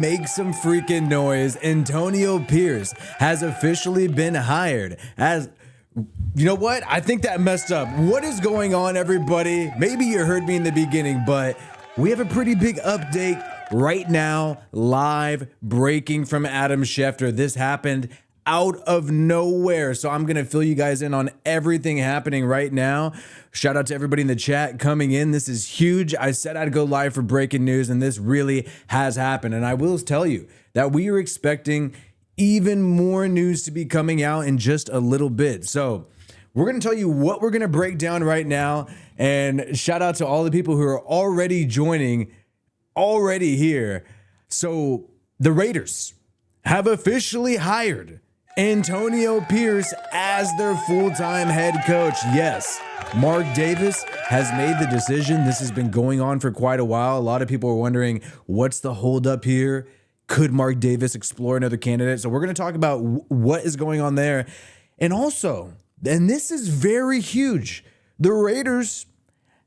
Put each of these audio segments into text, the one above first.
Make some freaking noise. Antonio Pierce has officially been hired as, you know what? I think that messed up. What is going on, everybody? Maybe you heard me in the beginning, but we have a pretty big update right now, live, breaking from Adam Schefter. This happened out of nowhere. So I'm going to fill you guys in on everything happening right now. Shout out to everybody in the chat coming in. This is huge. I said I'd go live for breaking news, and this really has happened. And I will tell you that we are expecting even more news to be coming out in just a little bit. So we're going to tell you what we're going to break down right now. And shout out to all the people who are already joining, already here. So the Raiders have officially hired Antonio Pierce as their full-time head coach. Yes, Mark Davis has made the decision. This has been going on for quite a while. A lot of people are wondering, what's the holdup here? Could Mark Davis explore another candidate? So we're going to talk about what is going on there. And also, and this is very huge, the Raiders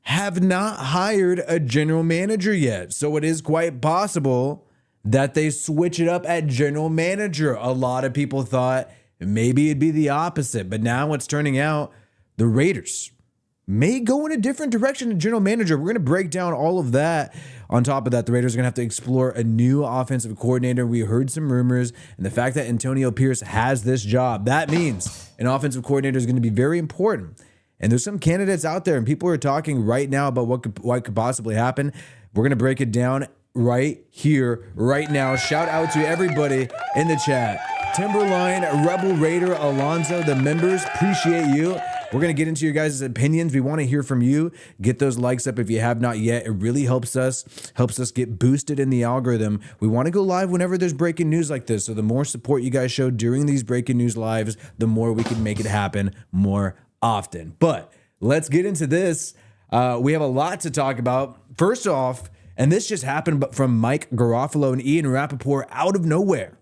have not hired a general manager yet. So it is quite possible that they switch it up at general manager. A lot of people thought maybe it'd be the opposite, but now it's turning out the Raiders may go in a different direction to general manager. We're going to break down all of that. On top of that, the Raiders are going to have to explore a new offensive coordinator. We heard some rumors, and the fact that Antonio Pierce has this job, that means an offensive coordinator is going to be very important. And there's some candidates out there, and people are talking right now about what could possibly happen. We're going to break it down right here, right now. Shout out to everybody in the chat. Timberline, Rebel Raider, Alonzo, the members, appreciate you. We're going to get into your guys' opinions. We want to hear from you. Get those likes up if you have not yet. It really helps us get boosted in the algorithm. We want to go live whenever there's breaking news like this. So the more support you guys show during these breaking news lives, the more we can make it happen more often. But let's get into this. We have a lot to talk about. First off, and this just happened from Mike Garofalo and Ian Rappaport out of nowhere.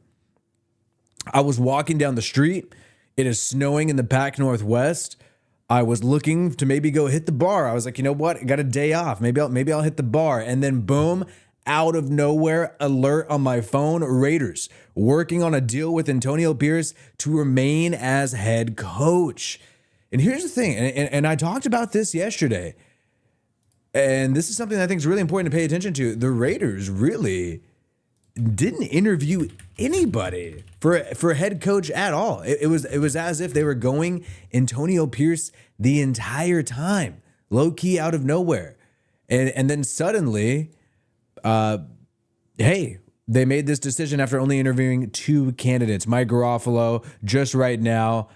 I was walking down the street. It is snowing in the Pac Northwest. I was looking to maybe go hit the bar. I was like, you know what? I got a day off. Maybe I'll hit the bar. And then boom, out of nowhere, alert on my phone. Raiders working on a deal with Antonio Pierce to remain as head coach. And here's the thing, and I talked about this yesterday. And this is something I think is really important to pay attention to. The Raiders really didn't interview anybody for a head coach at all. It was as if they were going Antonio Pierce the entire time, low key out of nowhere. And then suddenly, hey, they made this decision after only interviewing 2 candidates. Mike Garofalo, just right now,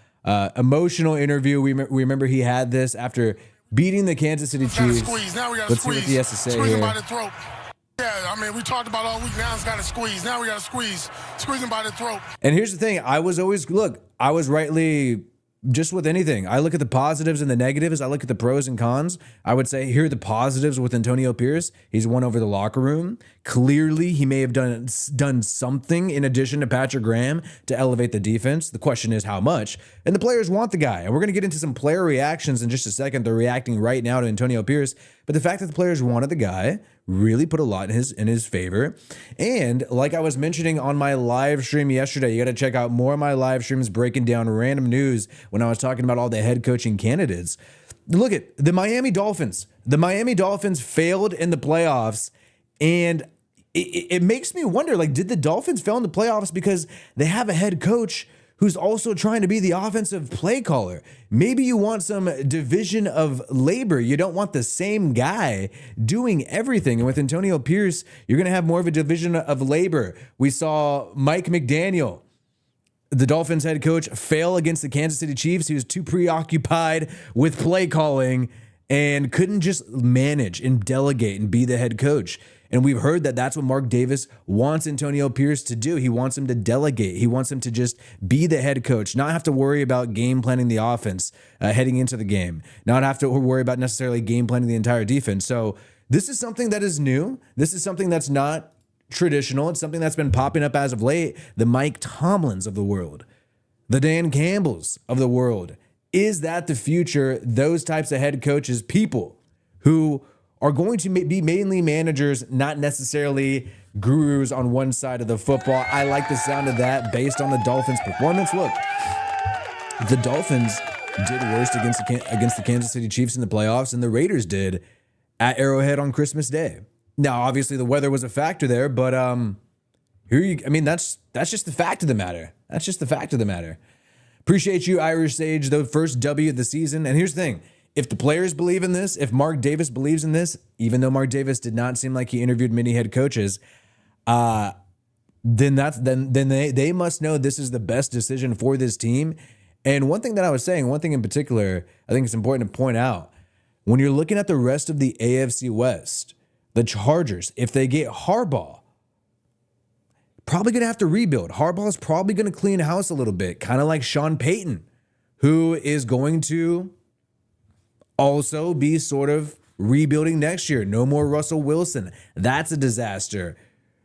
emotional interview. We remember he had this after beating the Kansas City Chiefs. Let's see what he has to say here. Yeah, I mean, we talked about all week. Now it's got to squeeze. Now we got to squeeze him by the throat. And here's the thing. I was rightly, just with anything, I look at the positives and the negatives. I look at the pros and cons. I would say here are the positives with Antonio Pierce. He's won over the locker room. Clearly, he may have done something in addition to Patrick Graham to elevate the defense. The question is how much. And the players want the guy. And we're going to get into some player reactions in just a second. They're reacting right now to Antonio Pierce. But the fact that the players wanted the guy really put a lot in his favor. And like I was mentioning on my live stream yesterday, you got to check out more of my live streams breaking down random news when I was talking about all the head coaching candidates. Look at the Miami Dolphins. The Miami Dolphins failed in the playoffs, and it makes me wonder, like, did the Dolphins fail in the playoffs because they have a head coach who's also trying to be the offensive play caller? Maybe you want some division of labor. You don't want the same guy doing everything. And with Antonio Pierce, you're going to have more of a division of labor. We saw Mike McDaniel, the Dolphins head coach, fail against the Kansas City Chiefs. He was too preoccupied with play calling and couldn't just manage and delegate and be the head coach. And we've heard that that's what Mark Davis wants Antonio Pierce to do. He wants him to delegate. He wants him to just be the head coach, not have to worry about game planning the offense heading into the game, not have to worry about necessarily game planning the entire defense. So this is something that is new. This is something that's not traditional. It's something that's been popping up as of late. The Mike Tomlins of the world, the Dan Campbells of the world. Is that the future? Those types of head coaches, people who are going to be mainly managers, not necessarily gurus on one side of the football. I like the sound of that based on the Dolphins' performance. Look, the Dolphins did worst against the Kansas City Chiefs in the playoffs, and the Raiders did at Arrowhead on Christmas Day. Now, obviously, the weather was a factor there, but that's just the fact of the matter. That's just the fact of the matter. Appreciate you, Irish Sage, the first W of the season. And here's the thing. If the players believe in this, if Mark Davis believes in this, even though Mark Davis did not seem like he interviewed many head coaches, then they must know this is the best decision for this team. And one thing that I was saying, one thing in particular, I think it's important to point out, when you're looking at the rest of the AFC West, the Chargers, if they get Harbaugh, probably going to have to rebuild. Harbaugh is probably going to clean house a little bit, kind of like Sean Payton, who is going to also be sort of rebuilding next year. No more Russell Wilson. That's a disaster.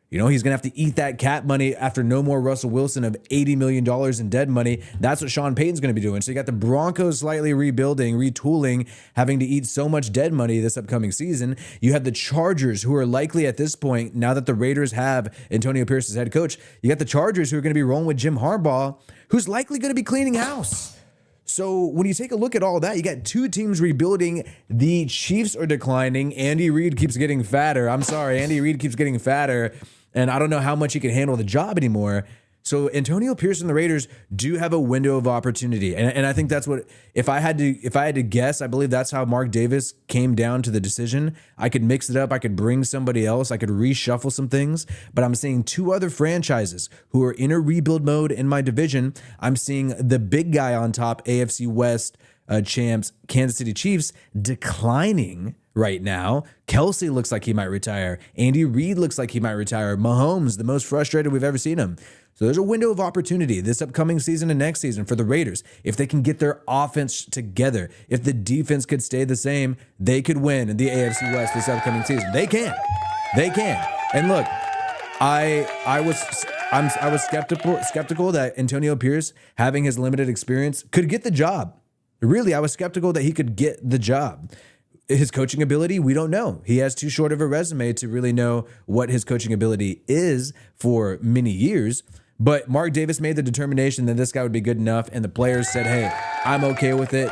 You know, he's going to have to eat that cap money after no more Russell Wilson of $80 million in dead money. That's what Sean Payton's going to be doing. So you got the Broncos slightly rebuilding, retooling, having to eat so much dead money this upcoming season. You have the Chargers, who are likely at this point, now that the Raiders have Antonio Pierce as head coach, you got the Chargers who are going to be rolling with Jim Harbaugh, who's likely going to be cleaning house. So when you take a look at all that, you got two teams rebuilding. The Chiefs are declining. Andy Reid keeps getting fatter. I'm sorry, Andy Reid keeps getting fatter. And I don't know how much he can handle the job anymore. So Antonio Pierce and the Raiders do have a window of opportunity. And I think that's what, if I had to guess, I believe that's how Mark Davis came down to the decision. I could mix it up. I could bring somebody else. I could reshuffle some things. But I'm seeing two other franchises who are in a rebuild mode in my division. I'm seeing the big guy on top, AFC West champs, Kansas City Chiefs, declining right now. Kelsey looks like he might retire. Andy Reid looks like he might retire. Mahomes, the most frustrated we've ever seen him. So there's a window of opportunity this upcoming season and next season for the Raiders. If they can get their offense together, if the defense could stay the same, they could win in the AFC West this upcoming season. They can. They can. And look, I was skeptical that Antonio Pierce, having his limited experience, could get the job. Really, I was skeptical that he could get the job. His coaching ability, we don't know. He has too short of a resume to really know what his coaching ability is for many years. But Mark Davis made the determination that this guy would be good enough, and the players said, hey, I'm okay with it.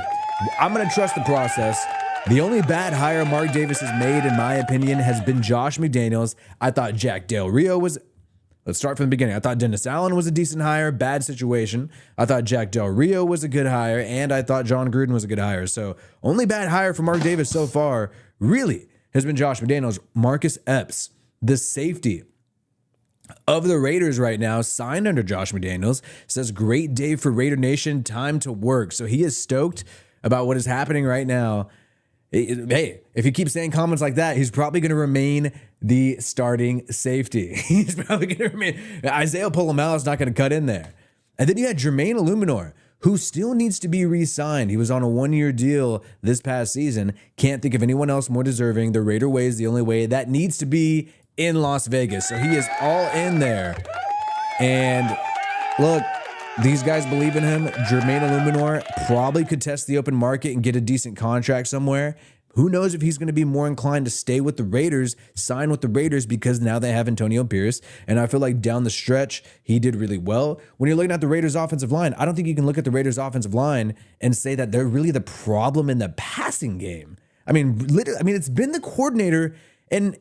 I'm going to trust the process. The only bad hire Mark Davis has made, in my opinion, has been Josh McDaniels. I thought Jack Del Rio was... Let's start from the beginning. I thought Dennis Allen was a decent hire, bad situation. I thought Jack Del Rio was a good hire, and I thought John Gruden was a good hire. So only bad hire for Mark Davis so far really has been Josh McDaniels. Marcus Epps, the safety of the Raiders right now, signed under Josh McDaniels, says, great day for Raider Nation, time to work. So he is stoked about what is happening right now. Hey, if he keeps saying comments like that, he's probably going to remain the starting safety. He's probably going to remain. Isaiah Polamalu is not going to cut in there. And then you had Jermaine Illuminor, who still needs to be re-signed. He was on a one-year deal this past season. Can't think of anyone else more deserving. The Raider way is the only way. That needs to be in Las Vegas. So he is all in there. And look, these guys believe in him. Jermaine Illuminor probably could test the open market and get a decent contract somewhere. Who knows if he's going to be more inclined to stay with the Raiders, sign with the Raiders, because now they have Antonio Pierce. And I feel like down the stretch, he did really well. When you're looking at the Raiders offensive line, I don't think you can look at the Raiders offensive line and say that they're really the problem in the passing game. I mean, literally, it's been the coordinator, and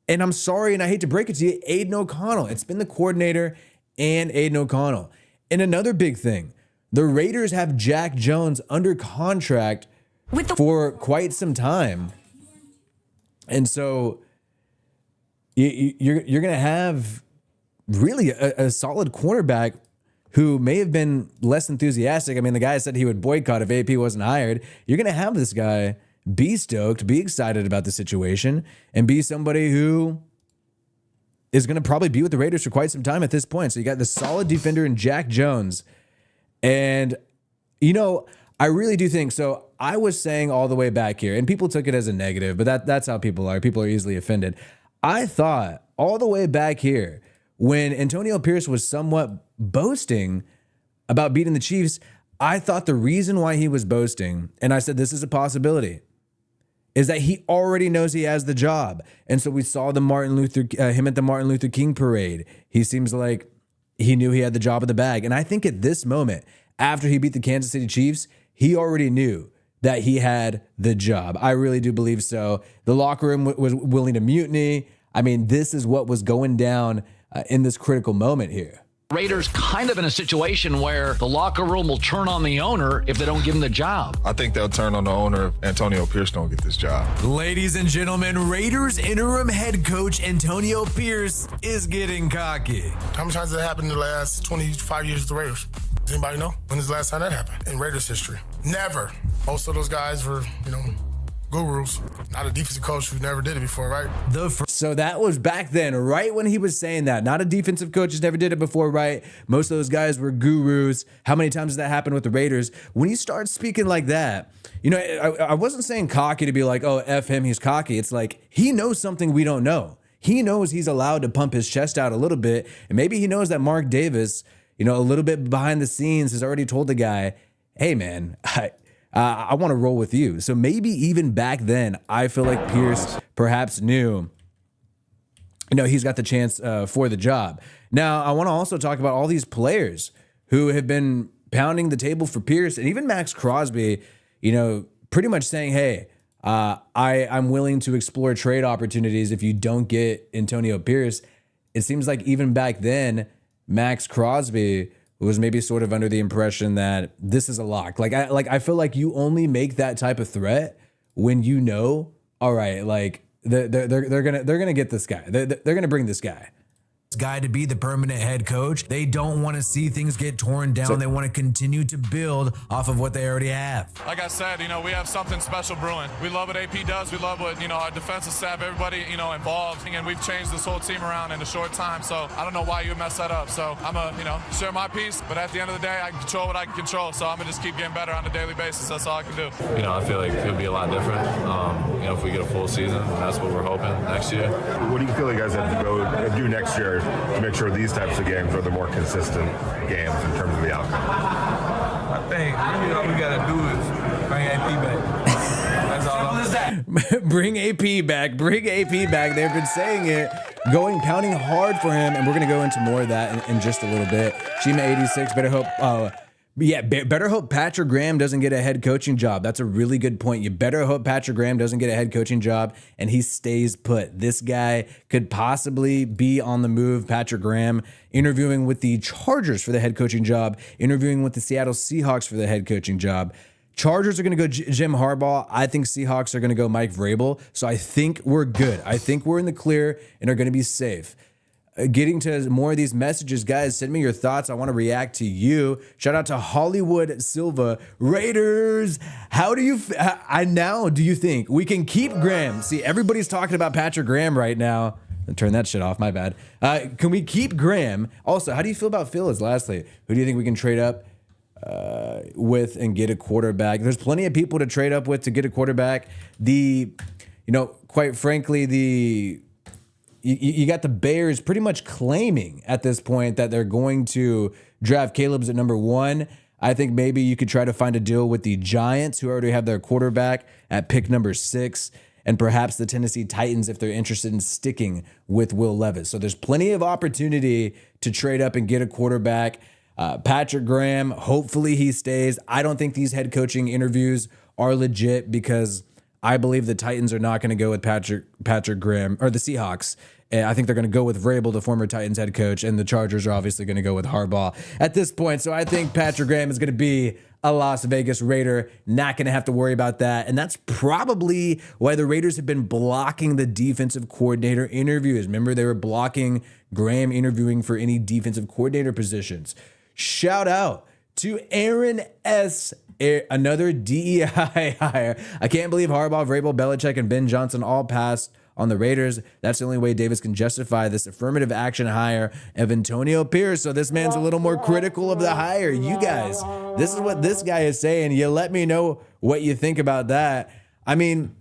I'm sorry, and I hate to break it to you, Aiden O'Connell. It's been the coordinator and Aiden O'Connell. And another big thing, the Raiders have Jack Jones under contract for quite some time. And so you're going to have really a solid cornerback who may have been less enthusiastic. I mean, the guy said he would boycott if AP wasn't hired. You're going to have this guy be stoked, be excited about the situation, and be somebody who is going to probably be with the Raiders for quite some time at this point. So you got the solid defender in Jack Jones. And, you know, I really do think, so I was saying all the way back here, and people took it as a negative, but that's how people are. People are easily offended. I thought all the way back here, when Antonio Pierce was somewhat boasting about beating the Chiefs, I thought the reason why he was boasting, and I said this is a possibility, is that he already knows he has the job. And so we saw him at the Martin Luther King parade. He seems like he knew he had the job in the bag. And I think at this moment, after he beat the Kansas City Chiefs, he already knew that he had the job. I really do believe so. The locker room was willing to mutiny. I mean, this is what was going down in this critical moment here. Raiders kind of in a situation where the locker room will turn on the owner if they don't give him the job. I think they'll turn on the owner if Antonio Pierce don't get this job. Ladies and gentlemen, Raiders interim head coach Antonio Pierce is getting cocky. How many times has that happened in the last 25 years of the Raiders? Does anybody know? When was the last time that happened in Raiders history? Never. Most of those guys were, gurus. Not a defensive coach who never did it before, right? So that was back then, right when he was saying that. Not a defensive coach who's never did it before, right? Most of those guys were gurus. How many times has that happened with the Raiders? When you start speaking like that, I wasn't saying cocky to be like, oh, F him, he's cocky. It's like he knows something we don't know. He knows he's allowed to pump his chest out a little bit. And maybe he knows that Mark Davis, a little bit behind the scenes, has already told the guy, hey, man, I want to roll with you. So maybe even back then, I feel like Pierce perhaps knew, he's got the chance for the job. Now, I want to also talk about all these players who have been pounding the table for Pierce, and even Max Crosby, pretty much saying, hey, I'm willing to explore trade opportunities if you don't get Antonio Pierce. It seems like even back then, Max Crosby was maybe sort of under the impression that this is a lock. I feel like you only make that type of threat when all right, they're gonna get this guy. They're gonna bring this guy to be the permanent head coach. They don't want to see things get torn down. They want to continue to build off of what they already have. Like I said, we have something special brewing. We love what AP does. We love what, our defensive staff, everybody, involved. And we've changed this whole team around in a short time. So I don't know why you would mess that up. So I'm share my piece. But at the end of the day, I can control what I can control. So I'm going to just keep getting better on a daily basis. That's all I can do. I feel like it'll be a lot different, if we get a full season. And that's what we're hoping next year. What do you feel you guys have to go do next year to make sure these types of games are the more consistent games in terms of the outcome? I think all we got to do is bring AP back. That's all. Bring AP back. Bring AP back. They've been saying it, pounding hard for him, and we're going to go into more of that in just a little bit. Shima86, better hope Patrick Graham doesn't get a head coaching job. That's a really good point. You better hope Patrick Graham doesn't get a head coaching job and he stays put. This guy could possibly be on the move. Patrick Graham interviewing with the Chargers for the head coaching job, interviewing with the Seattle Seahawks for the head coaching job. Chargers are going to go Jim Harbaugh. I think Seahawks are going to go Mike Vrabel. So I think we're good. I think we're in the clear and are going to be safe. Getting to more of these messages, guys, send me your thoughts. I want to react to you. Shout out to Hollywood Silva. Raiders, do you think we can keep Graham? See, everybody's talking about Patrick Graham right now. Turn that shit off, my bad. Can we keep Graham? Also, how do you feel about Phillips? Lastly, who do you think we can trade up with and get a quarterback? There's plenty of people to trade up with to get a quarterback. Quite frankly, you got the Bears pretty much claiming at this point that they're going to draft Caleb's at number 1. I think maybe you could try to find a deal with the Giants, who already have their quarterback at pick number 6, and perhaps the Tennessee Titans if they're interested in sticking with Will Levis. So there's plenty of opportunity to trade up and get a quarterback. Patrick Graham, hopefully he stays. I don't think these head coaching interviews are legit because I believe the Titans are not going to go with Patrick Graham, or the Seahawks. I think they're going to go with Vrabel, the former Titans head coach, and the Chargers are obviously going to go with Harbaugh at this point. So I think Patrick Graham is going to be a Las Vegas Raider, not going to have to worry about that. And that's probably why the Raiders have been blocking the defensive coordinator interviews. Remember, they were blocking Graham interviewing for any defensive coordinator positions. Shout out to Aaron S., another DEI hire. I can't believe Harbaugh, Vrabel, Belichick, and Ben Johnson all passed on the Raiders. That's the only way Davis can justify this affirmative action hire of Antonio Pierce. So this man's a little more critical of the hire. You guys, this is what this guy is saying. You let me know what you think about that. I mean,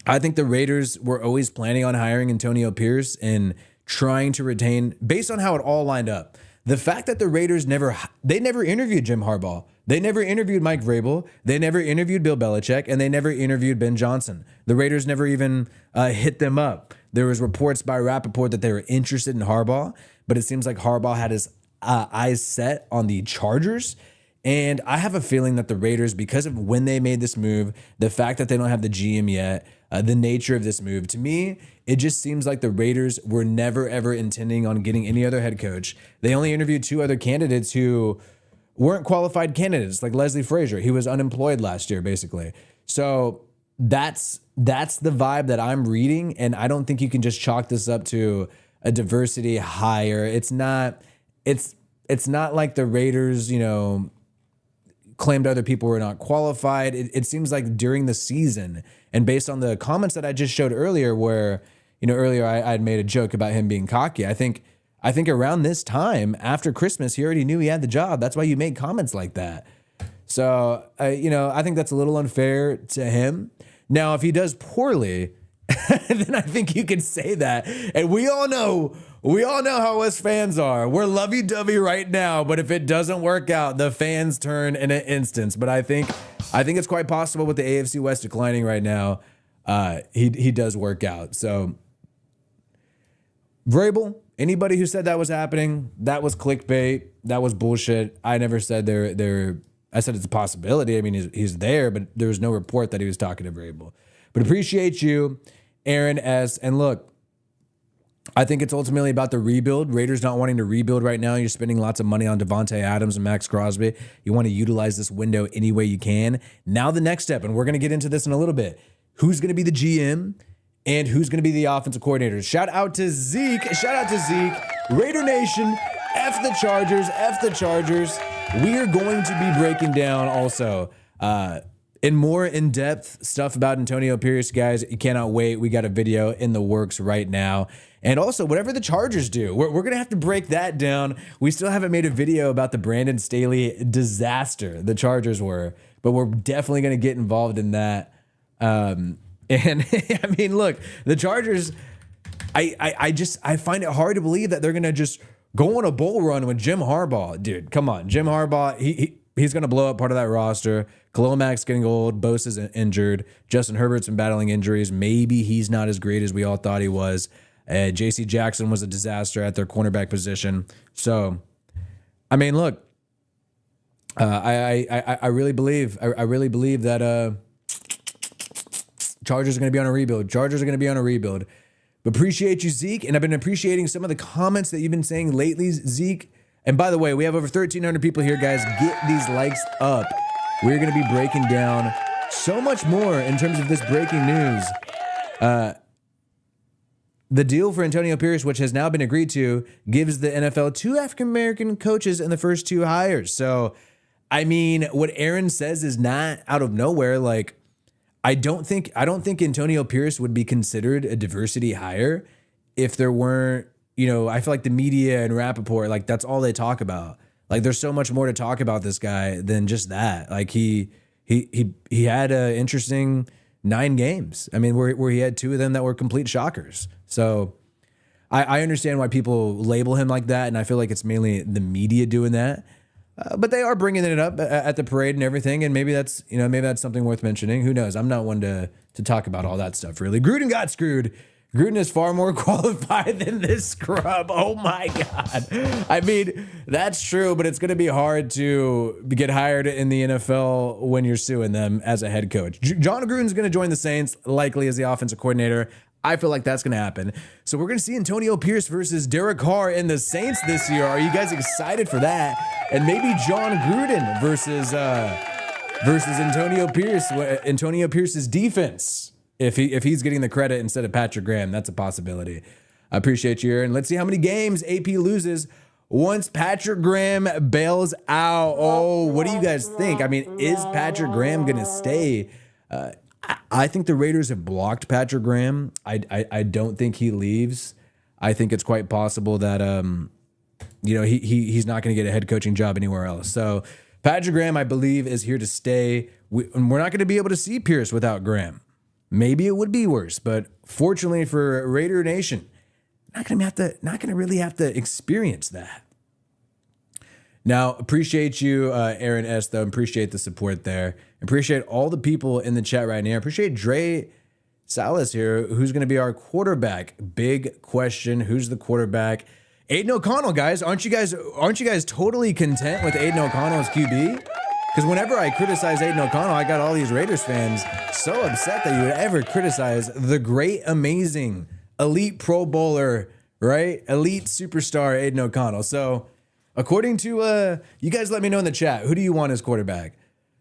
I think the Raiders were always planning on hiring Antonio Pierce and trying to retain, based on how it all lined up. The fact that the Raiders never interviewed Jim Harbaugh. They never interviewed Mike Vrabel. They never interviewed Bill Belichick, and they never interviewed Ben Johnson. The Raiders never even hit them up. There was reports by Rappaport that they were interested in Harbaugh, but it seems like Harbaugh had his eyes set on the Chargers. And I have a feeling that the Raiders, because of when they made this move, the fact that they don't have the GM yet, the nature of this move, to me, it just seems like the Raiders were never, ever intending on getting any other head coach. They only interviewed 2 other candidates who weren't qualified candidates, like Leslie Frazier. He was unemployed last year, basically. So that's the vibe that I'm reading, and I don't think you can just chalk this up to a diversity hire. It's not like the Raiders, claimed other people were not qualified. It seems like during the season, and based on the comments that I just showed earlier, where earlier I had made a joke about him being cocky. I think around this time after Christmas, he already knew he had the job. That's why you made comments like that. So I think that's a little unfair to him. Now, if he does poorly, then I think you can say that. And we all know how us fans are. We're lovey-dovey right now, but if it doesn't work out, the fans turn in an instance. But I think it's quite possible with the AFC West declining right now, he does work out. So Vrabel, anybody who said that was happening, that was clickbait. That was bullshit. I never said I said it's a possibility. I mean, he's there, but there was no report that he was talking to Vrabel. But appreciate you, Aaron S. And look, I think it's ultimately about the rebuild. Raiders not wanting to rebuild right now. You're spending lots of money on Devontae Adams and Max Crosby. You want to utilize this window any way you can. Now the next step, and we're going to get into this in a little bit. Who's going to be the GM and who's going to be the offensive coordinator? Shout out to Zeke. Raider Nation, F the Chargers, F the Chargers. We are going to be breaking down also in more in-depth stuff about Antonio Pierce, guys. You cannot wait. We got a video in the works right now. And also, whatever the Chargers do, we're going to have to break that down. We still haven't made a video about the Brandon Staley disaster the Chargers were, but we're definitely going to get involved in that. And I mean, look, the Chargers, I find it hard to believe that they're going to just go on a bull run with Jim Harbaugh. Dude, come on. Jim Harbaugh, he's going to blow up part of that roster. Khalil Mack's getting old. Bosa's injured. Justin Herbert's been battling injuries. Maybe he's not as great as we all thought he was. J.C. Jackson was a disaster at their cornerback position. So, I mean, look, I really believe that Chargers are going to be on a rebuild. But appreciate you, Zeke. And I've been appreciating some of the comments that you've been saying lately, Zeke. And by the way, we have over 1,300 people here, guys. Get these likes up. We're going to be breaking down so much more in terms of this breaking news. The deal for Antonio Pierce, which has now been agreed to, gives the NFL 2 African-American coaches in the first 2 hires. So, I mean, what Aaron says is not out of nowhere. Like, I don't think Antonio Pierce would be considered a diversity hire if there weren't, I feel like the media and Rappaport, like that's all they talk about. Like there's so much more to talk about this guy than just that. Like he had an interesting 9 games. I mean, where he had 2 of them that were complete shockers. So I understand why people label him like that. And I feel like it's mainly the media doing that. But they are bringing it up at the parade and everything, and maybe that's something worth mentioning. Who knows? I'm not one to talk about all that stuff, really. Gruden got screwed. Gruden is far more qualified than this scrub. Oh, my God. I mean, that's true, but it's going to be hard to get hired in the NFL when you're suing them as a head coach. John Gruden's going to join the Saints, likely as the offensive coordinator. I feel like that's going to happen. So we're going to see Antonio Pierce versus Derek Carr in the Saints this year. Are you guys excited for that? And maybe John Gruden versus Antonio Pierce. Antonio Pierce's defense, if he's getting the credit instead of Patrick Graham, that's a possibility. I appreciate you, Aaron. Let's see how many games AP loses once Patrick Graham bails out. Oh, what do you guys think? I mean, is Patrick Graham going to stay? I think the Raiders have blocked Patrick Graham. I don't think he leaves. I think it's quite possible that he's not going to get a head coaching job anywhere else. So Patrick Graham, I believe, is here to stay. We're not going to be able to see Pierce without Graham. Maybe it would be worse, but fortunately for Raider Nation, not going to really have to experience that. Now, appreciate you, Aaron S. Though. Appreciate the support there. Appreciate all the people in the chat right now. Appreciate Dre Salas here, who's going to be our quarterback. Big question: who's the quarterback? Aiden O'Connell, guys. Aren't you guys totally content with Aiden O'Connell as QB? Because whenever I criticize Aiden O'Connell, I got all these Raiders fans so upset that you would ever criticize the great, amazing, elite Pro Bowler, right? Elite superstar Aiden O'Connell. So, according to you guys, let me know in the chat, who do you want as quarterback?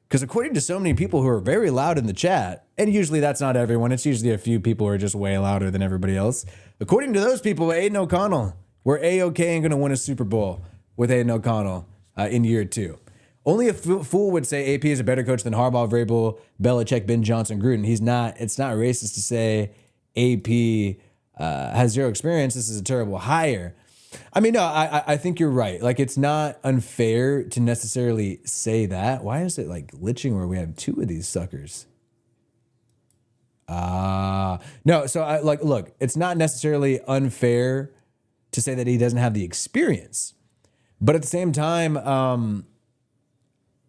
Because according to so many people who are very loud in the chat, and usually that's not everyone, it's usually a few people who are just way louder than everybody else. According to those people, Aiden O'Connell, we're A-OK and going to win a Super Bowl with Aiden O'Connell in year 2. Only a fool would say AP is a better coach than Harbaugh, Vrabel, Belichick, Ben Johnson, Gruden. He's not. It's not racist to say AP has zero experience. This is a terrible hire. I mean, no, I think you're right. Like, it's not unfair to necessarily say that. Why is it like glitching where we have 2 of these suckers? No, so look, it's not necessarily unfair to say that he doesn't have the experience. But at the same time,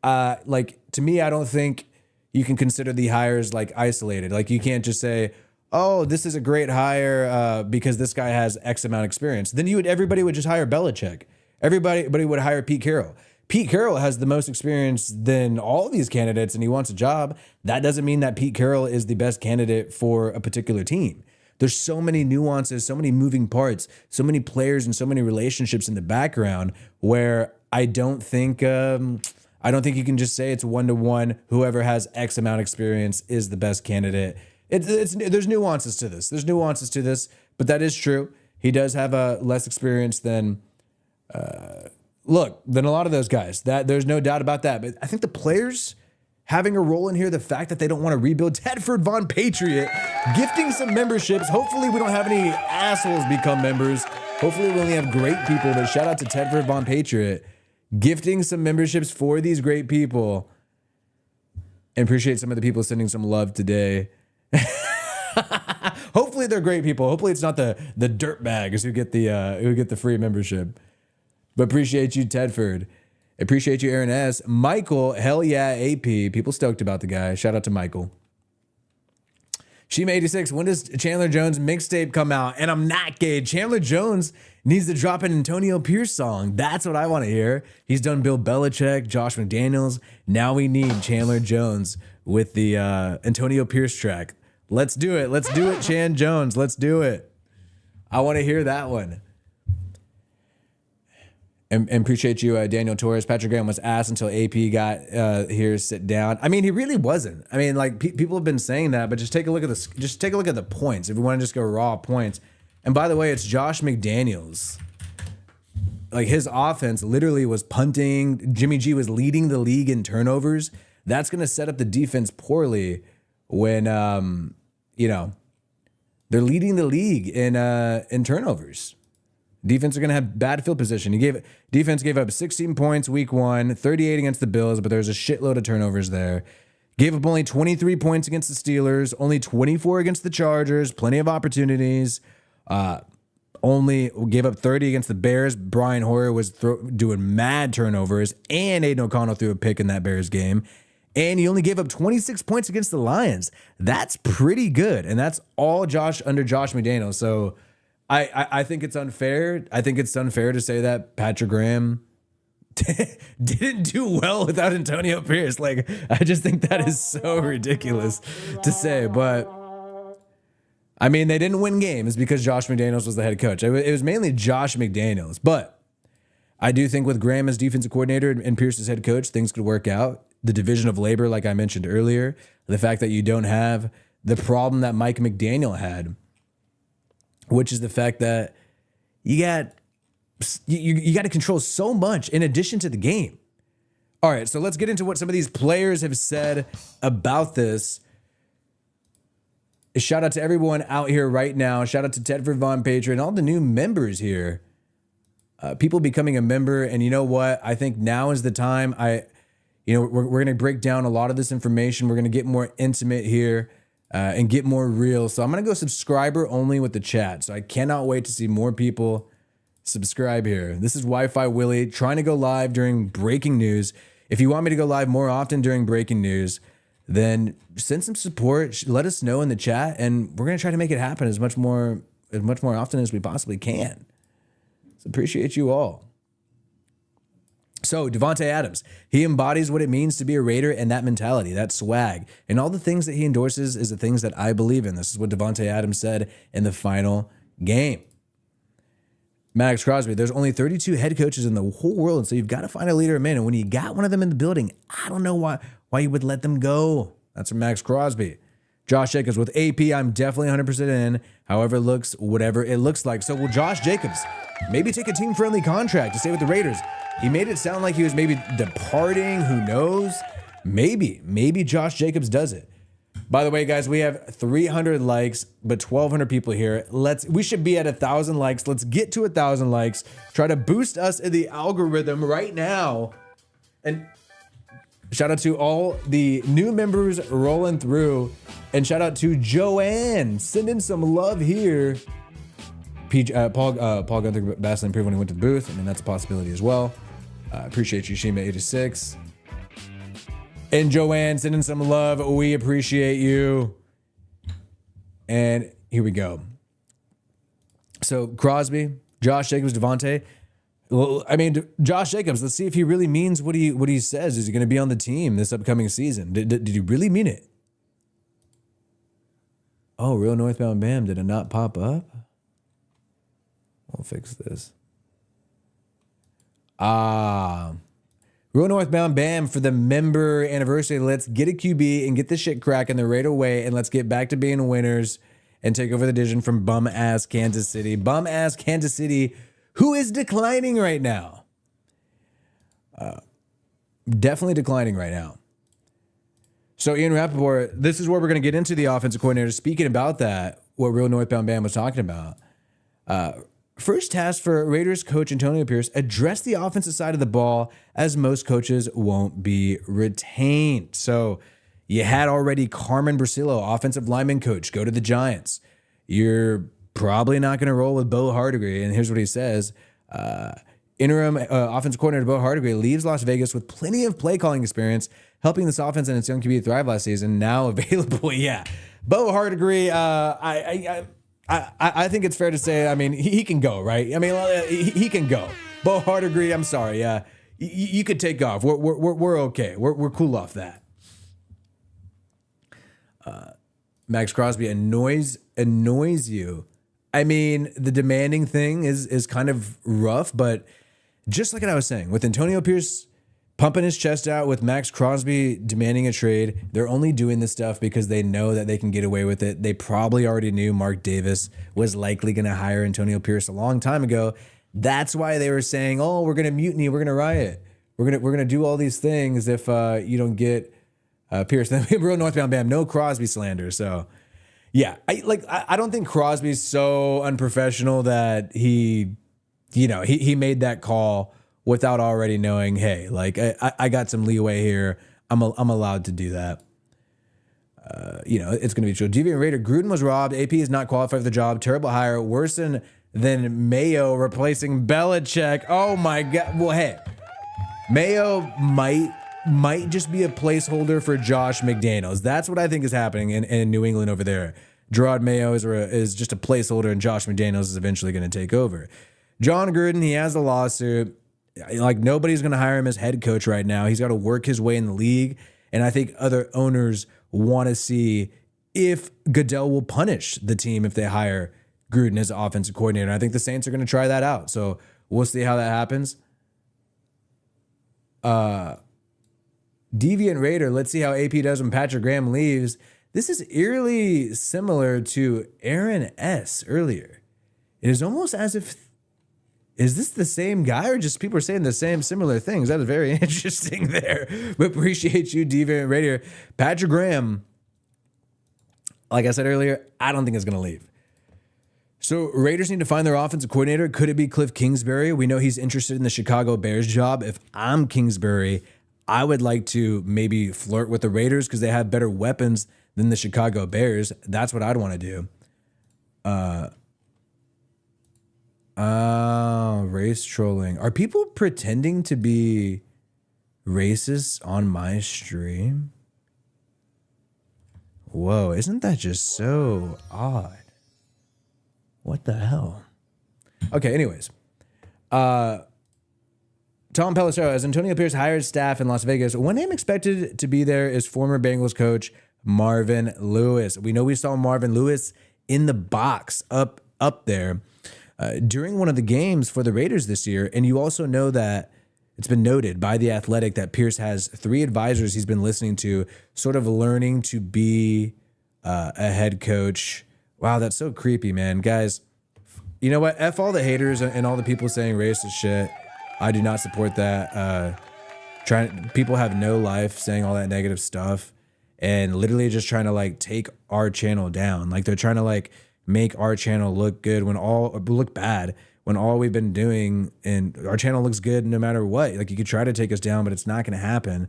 to me, I don't think you can consider the hires like isolated. Like, you can't just say, oh, this is a great hire because this guy has X amount of experience. Then everybody would just hire Belichick. Everybody would hire Pete Carroll. Pete Carroll has the most experience than all these candidates, and he wants a job. That doesn't mean that Pete Carroll is the best candidate for a particular team. There's so many nuances, so many moving parts, so many players, and so many relationships in the background where I don't think you can just say it's 1-to-1. Whoever has X amount of experience is the best candidate. There's nuances to this. But that is true. He does have less experience than a lot of those guys. That there's no doubt about that. But I think the players having a role in here, the fact that they don't want to rebuild, Tedford Von Patriot gifting some memberships. Hopefully we don't have any assholes become members. Hopefully we only have great people. But shout out to Tedford Von Patriot gifting some memberships for these great people. And appreciate some of the people sending some love today. Hopefully they're great people. Hopefully it's not the dirt bags who get the free membership. But appreciate you, Tedford. Appreciate you, Aaron S. Michael, hell yeah, AP. People stoked about the guy. Shout out to Michael. Shima86, when does Chandler Jones mixtape come out? And I'm not gay. Chandler Jones needs to drop an Antonio Pierce song. That's what I want to hear. He's done Bill Belichick, Josh McDaniels. Now we need Chandler Jones with the Antonio Pierce track. Let's do it. Let's do it, Chan Jones. Let's do it. I want to hear that one. And appreciate you, Daniel Torres. Patrick Graham was asked until AP got here to sit down. I mean, he really wasn't. I mean, like people have been saying that, but just take a look at the points. If we want to just go raw points. And by the way, it's Josh McDaniels. Like, his offense literally was punting. Jimmy G was leading the league in turnovers. That's going to set up the defense poorly when they're leading the league in turnovers. Defense are going to have bad field position. Defense gave up 16 points week 1, 38 against the Bills, but there's a shitload of turnovers there. Gave up only 23 points against the Steelers, only 24 against the Chargers, plenty of opportunities. Only gave up 30 against the Bears. Brian Hoyer was doing mad turnovers, and Aiden O'Connell threw a pick in that Bears game. And he only gave up 26 points against the Lions. That's pretty good, and that's all under Josh McDaniels. So I think it's unfair. I think it's unfair to say that Patrick Graham didn't do well without Antonio Pierce. Like, I just think that is so ridiculous to say. But I mean, they didn't win games because Josh McDaniels was the head coach. It was mainly Josh McDaniels. But I do think with Graham as defensive coordinator and Pierce as head coach, things could work out. The division of labor, like I mentioned earlier, the fact that you don't have the problem that Mike McDaniel had, which is the fact that you got to control so much in addition to the game. All right, so let's get into what some of these players have said about this. Shout out to everyone out here right now. Shout out to Tedford Von Patriot and all the new members here. People becoming a member, and you know what? I think now is the time. We're going to break down a lot of this information. We're going to get more intimate here. And get more real. So I'm going to go subscriber only with the chat. So I cannot wait to see more people subscribe here. This is Wi-Fi Willie trying to go live during breaking news. If you want me to go live more often during breaking news, then send some support. Let us know in the chat, and we're going to try to make it happen as much more often as we possibly can. So appreciate you all. So Davante Adams, he embodies what it means to be a Raider and that mentality, that swag, and all the things that he endorses is the things that I believe in. This is what Davante Adams said in the final game. Max Crosby, there's only 32 head coaches in the whole world, and so you've got to find a leader of men. And when you got one of them in the building, I don't know why you would let them go. That's from Max Crosby. Josh Jacobs, with AP, I'm definitely 100% in. However it looks, whatever it looks like. So will Josh Jacobs maybe take a team-friendly contract to stay with the Raiders? He made it sound like he was maybe departing. Who knows? Maybe Josh Jacobs does it. By the way, guys, we have 300 likes, but 1,200 people here. We should be at 1,000 likes. Let's get to 1,000 likes. Try to boost us in the algorithm right now. And shout out to all the new members rolling through. And shout out to Joanne. Send in some love here. Paul Gunther vastly improved when he went to the booth. I mean, that's a possibility as well. Appreciate you, Shima86. And Joanne, send in some love. We appreciate you. And here we go. So Crosby, Josh Jacobs, Davante. Well, I mean, Josh Jacobs, let's see if he really means what he says. Is he going to be on the team this upcoming season? Did he really mean it? Oh, Real Northbound Bam, did it not pop up? We'll fix this. Real Northbound Bam for the member anniversary. Let's get a QB and get this shit cracking the right away, and let's get back to being winners and take over the division from bum-ass Kansas City. Bum-ass Kansas City, who is declining right now. Definitely declining right now. So Ian Rappaport, this is where we're going to get into the offensive coordinator. Speaking about that, what Real Northbound Bam was talking about. First task for Raiders coach Antonio Pierce, address the offensive side of the ball, as most coaches won't be retained. So you had already Carmen Brasillo, offensive lineman coach, go to the Giants. You're probably not going to roll with Bo Hardigree. And here's what he says. Interim offensive coordinator Bo Hardigree leaves Las Vegas with plenty of play calling experience, helping this offense and its young QB thrive last season. Now available. Yeah. Bo Hardigree, I think it's fair to say, I mean, he can go, right? I mean, he can go. Bo Hardigree, I'm sorry. Yeah, you could take off. We're okay. We're cool off that. Max Crosby annoys you. I mean, the demanding thing is kind of rough, but just like what I was saying, with Antonio Pierce pumping his chest out, with Max Crosby demanding a trade, they're only doing this stuff because they know that they can get away with it. They probably already knew Mark Davis was likely going to hire Antonio Pierce a long time ago. That's why they were saying, "Oh, we're going to mutiny, we're going to riot, we're going to do all these things if you don't get Pierce." Then Real Northbound Bam, no Crosby slander. So yeah, I don't think Crosby's so unprofessional that he made that call without already knowing, hey, like I got some leeway here. I'm allowed to do that. It's going to be true. Deviant Raider, Gruden was robbed. AP is not qualified for the job. Terrible hire. Worse than Mayo replacing Belichick. Oh my God. Well, hey, Mayo might just be a placeholder for Josh McDaniels. That's what I think is happening in New England over there. Gerard Mayo is just a placeholder, and Josh McDaniels is eventually going to take over. John Gruden, he has a lawsuit. Like, nobody's going to hire him as head coach right now. He's got to work his way in the league. And I think other owners want to see if Goodell will punish the team if they hire Gruden as offensive coordinator. And I think the Saints are going to try that out. So we'll see how that happens. Deviant Raider, let's see how AP does when Patrick Graham leaves. This is eerily similar to Aaron S. earlier. It is almost as if, is this the same guy, or just people are saying the same similar things? That is very interesting there. But appreciate you, Deviant Raider. Patrick Graham, like I said earlier, I don't think is going to leave. So Raiders need to find their offensive coordinator. Could it be Cliff Kingsbury? We know he's interested in the Chicago Bears job. If I'm Kingsbury, I would like to maybe flirt with the Raiders because they have better weapons than the Chicago Bears. That's what I'd want to do. Race trolling. Are people pretending to be racist on my stream? Whoa, isn't that just so odd? What the hell? Okay, anyways. Tom Pelissero, as Antonio Pierce hired staff in Las Vegas, one name expected to be there is former Bengals coach Marvin Lewis. We know we saw Marvin Lewis in the box up there during one of the games for the Raiders this year. And you also know that it's been noted by The Athletic that Pierce has 3 advisors he's been listening to, sort of learning to be a head coach. Wow, that's so creepy, man. Guys, you know what? F all the haters and all the people saying racist shit. I do not support that. People have no life saying all that negative stuff and literally just trying to like take our channel down. Like they're trying to like make our channel look good look bad when all we've been doing, and our channel looks good no matter what. Like you could try to take us down, but it's not going to happen.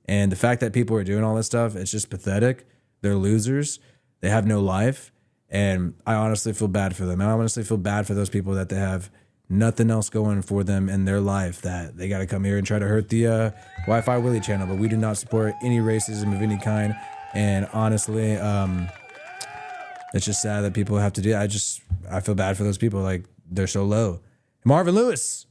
And the fact that people are doing all this stuff, it's just pathetic. They're losers. They have no life. And I honestly feel bad for them. I honestly feel bad for those people that they have nothing else going for them in their life, that they got to come here and try to hurt the Wi-Fi Willie channel. But we do not support any racism of any kind. And honestly, it's just sad that people have to do that. I feel bad for those people. Like they're so low. Marvin Lewis,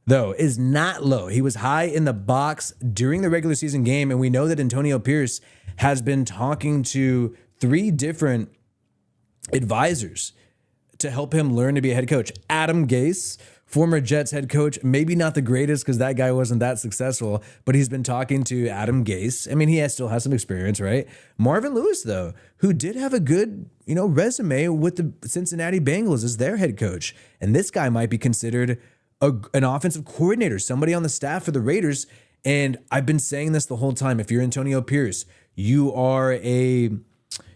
though, is not low. He was high in the box during the regular season game. And we know that Antonio Pierce has been talking to 3 different advisors to help him learn to be a head coach. Adam Gase, former Jets head coach, maybe not the greatest because that guy wasn't that successful, but he's been talking to Adam Gase. I mean, still has some experience, right? Marvin Lewis, though, who did have a good, resume with the Cincinnati Bengals as their head coach. And this guy might be considered an offensive coordinator, somebody on the staff for the Raiders. And I've been saying this the whole time. If you're Antonio Pierce, you are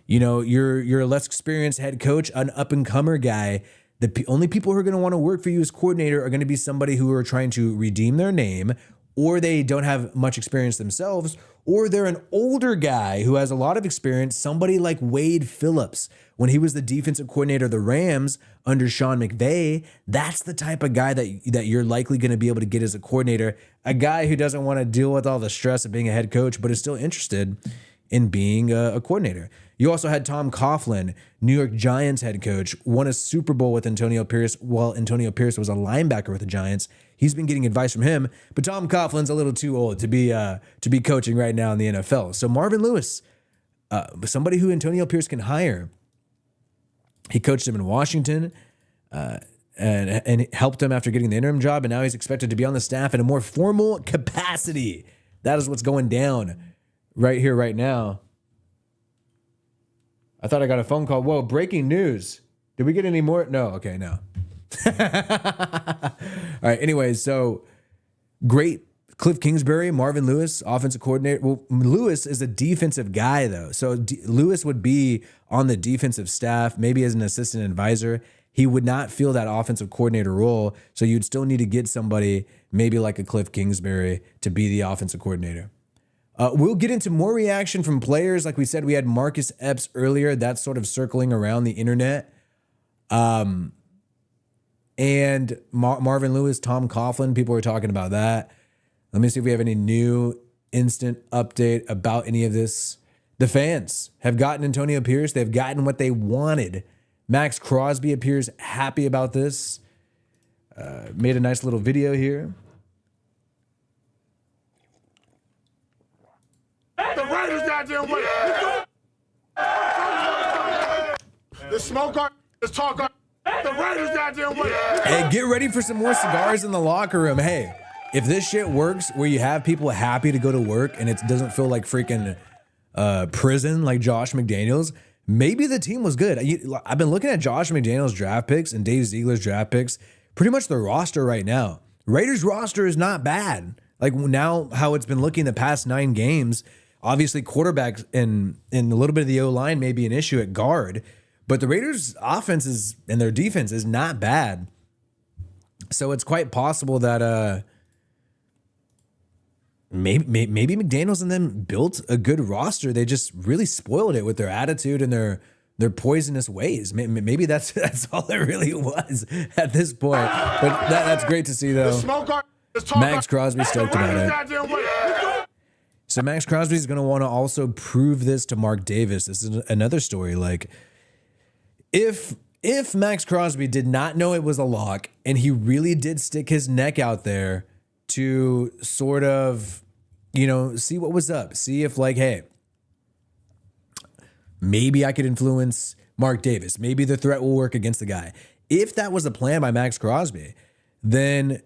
you're a less experienced head coach, an up-and-comer guy. The only people who are going to want to work for you as coordinator are going to be somebody who are trying to redeem their name, or they don't have much experience themselves, or they're an older guy who has a lot of experience, somebody like Wade Phillips. When he was the defensive coordinator of the Rams under Sean McVay, that's the type of guy that you're likely going to be able to get as a coordinator, a guy who doesn't want to deal with all the stress of being a head coach, but is still interested in being a coordinator. You also had Tom Coughlin, New York Giants head coach, won a Super Bowl with Antonio Pierce while Antonio Pierce was a linebacker with the Giants. He's been getting advice from him, but Tom Coughlin's a little too old to be coaching right now in the NFL. So Marvin Lewis, somebody who Antonio Pierce can hire. He coached him in Washington and helped him after getting the interim job, and now he's expected to be on the staff in a more formal capacity. That is what's going down right here, right now. I thought I got a phone call. Whoa, breaking news. Did we get any more? No. Okay, no. All right, anyways, so great. Cliff Kingsbury, Marvin Lewis, offensive coordinator. Well, Lewis is a defensive guy, though. So Lewis would be on the defensive staff, maybe as an assistant advisor. He would not feel that offensive coordinator role. So you'd still need to get somebody maybe like a Cliff Kingsbury to be the offensive coordinator. We'll get into more reaction from players. Like we said, we had Marcus Epps earlier. That's sort of circling around the internet. And Marvin Lewis, Tom Coughlin, people were talking about that. Let me see if we have any new instant update about any of this. The fans have gotten Antonio Pierce. They've gotten what they wanted. Max Crosby appears happy about this. Made a nice little video here. The Raiders goddamn way. The smoke on, the talk on. The Raiders goddamn way. Hey, get ready for some more cigars in the locker room. Hey, if this shit works where you have people happy to go to work and it doesn't feel like freaking prison like Josh McDaniels, maybe the team was good. I've been looking at Josh McDaniels' draft picks and Dave Ziegler's draft picks. Pretty much the roster right now. Raiders roster is not bad. Like now how it's been looking the past 9 games. Obviously, quarterbacks and a little bit of the O-line may be an issue at guard, but the Raiders' offense and their defense is not bad. So it's quite possible that maybe McDaniels and them built a good roster. They just really spoiled it with their attitude and their their poisonous ways. Maybe that's all it really was at this point. But that's great to see, though. Max Crosby stoked about it. So Max Crosby is going to want to also prove this to Mark Davis. This is another story. Like, if Max Crosby did not know it was a lock and he really did stick his neck out there to sort of, see what was up, see if like, hey, maybe I could influence Mark Davis. Maybe the threat will work against the guy. If that was the plan by Max Crosby, then,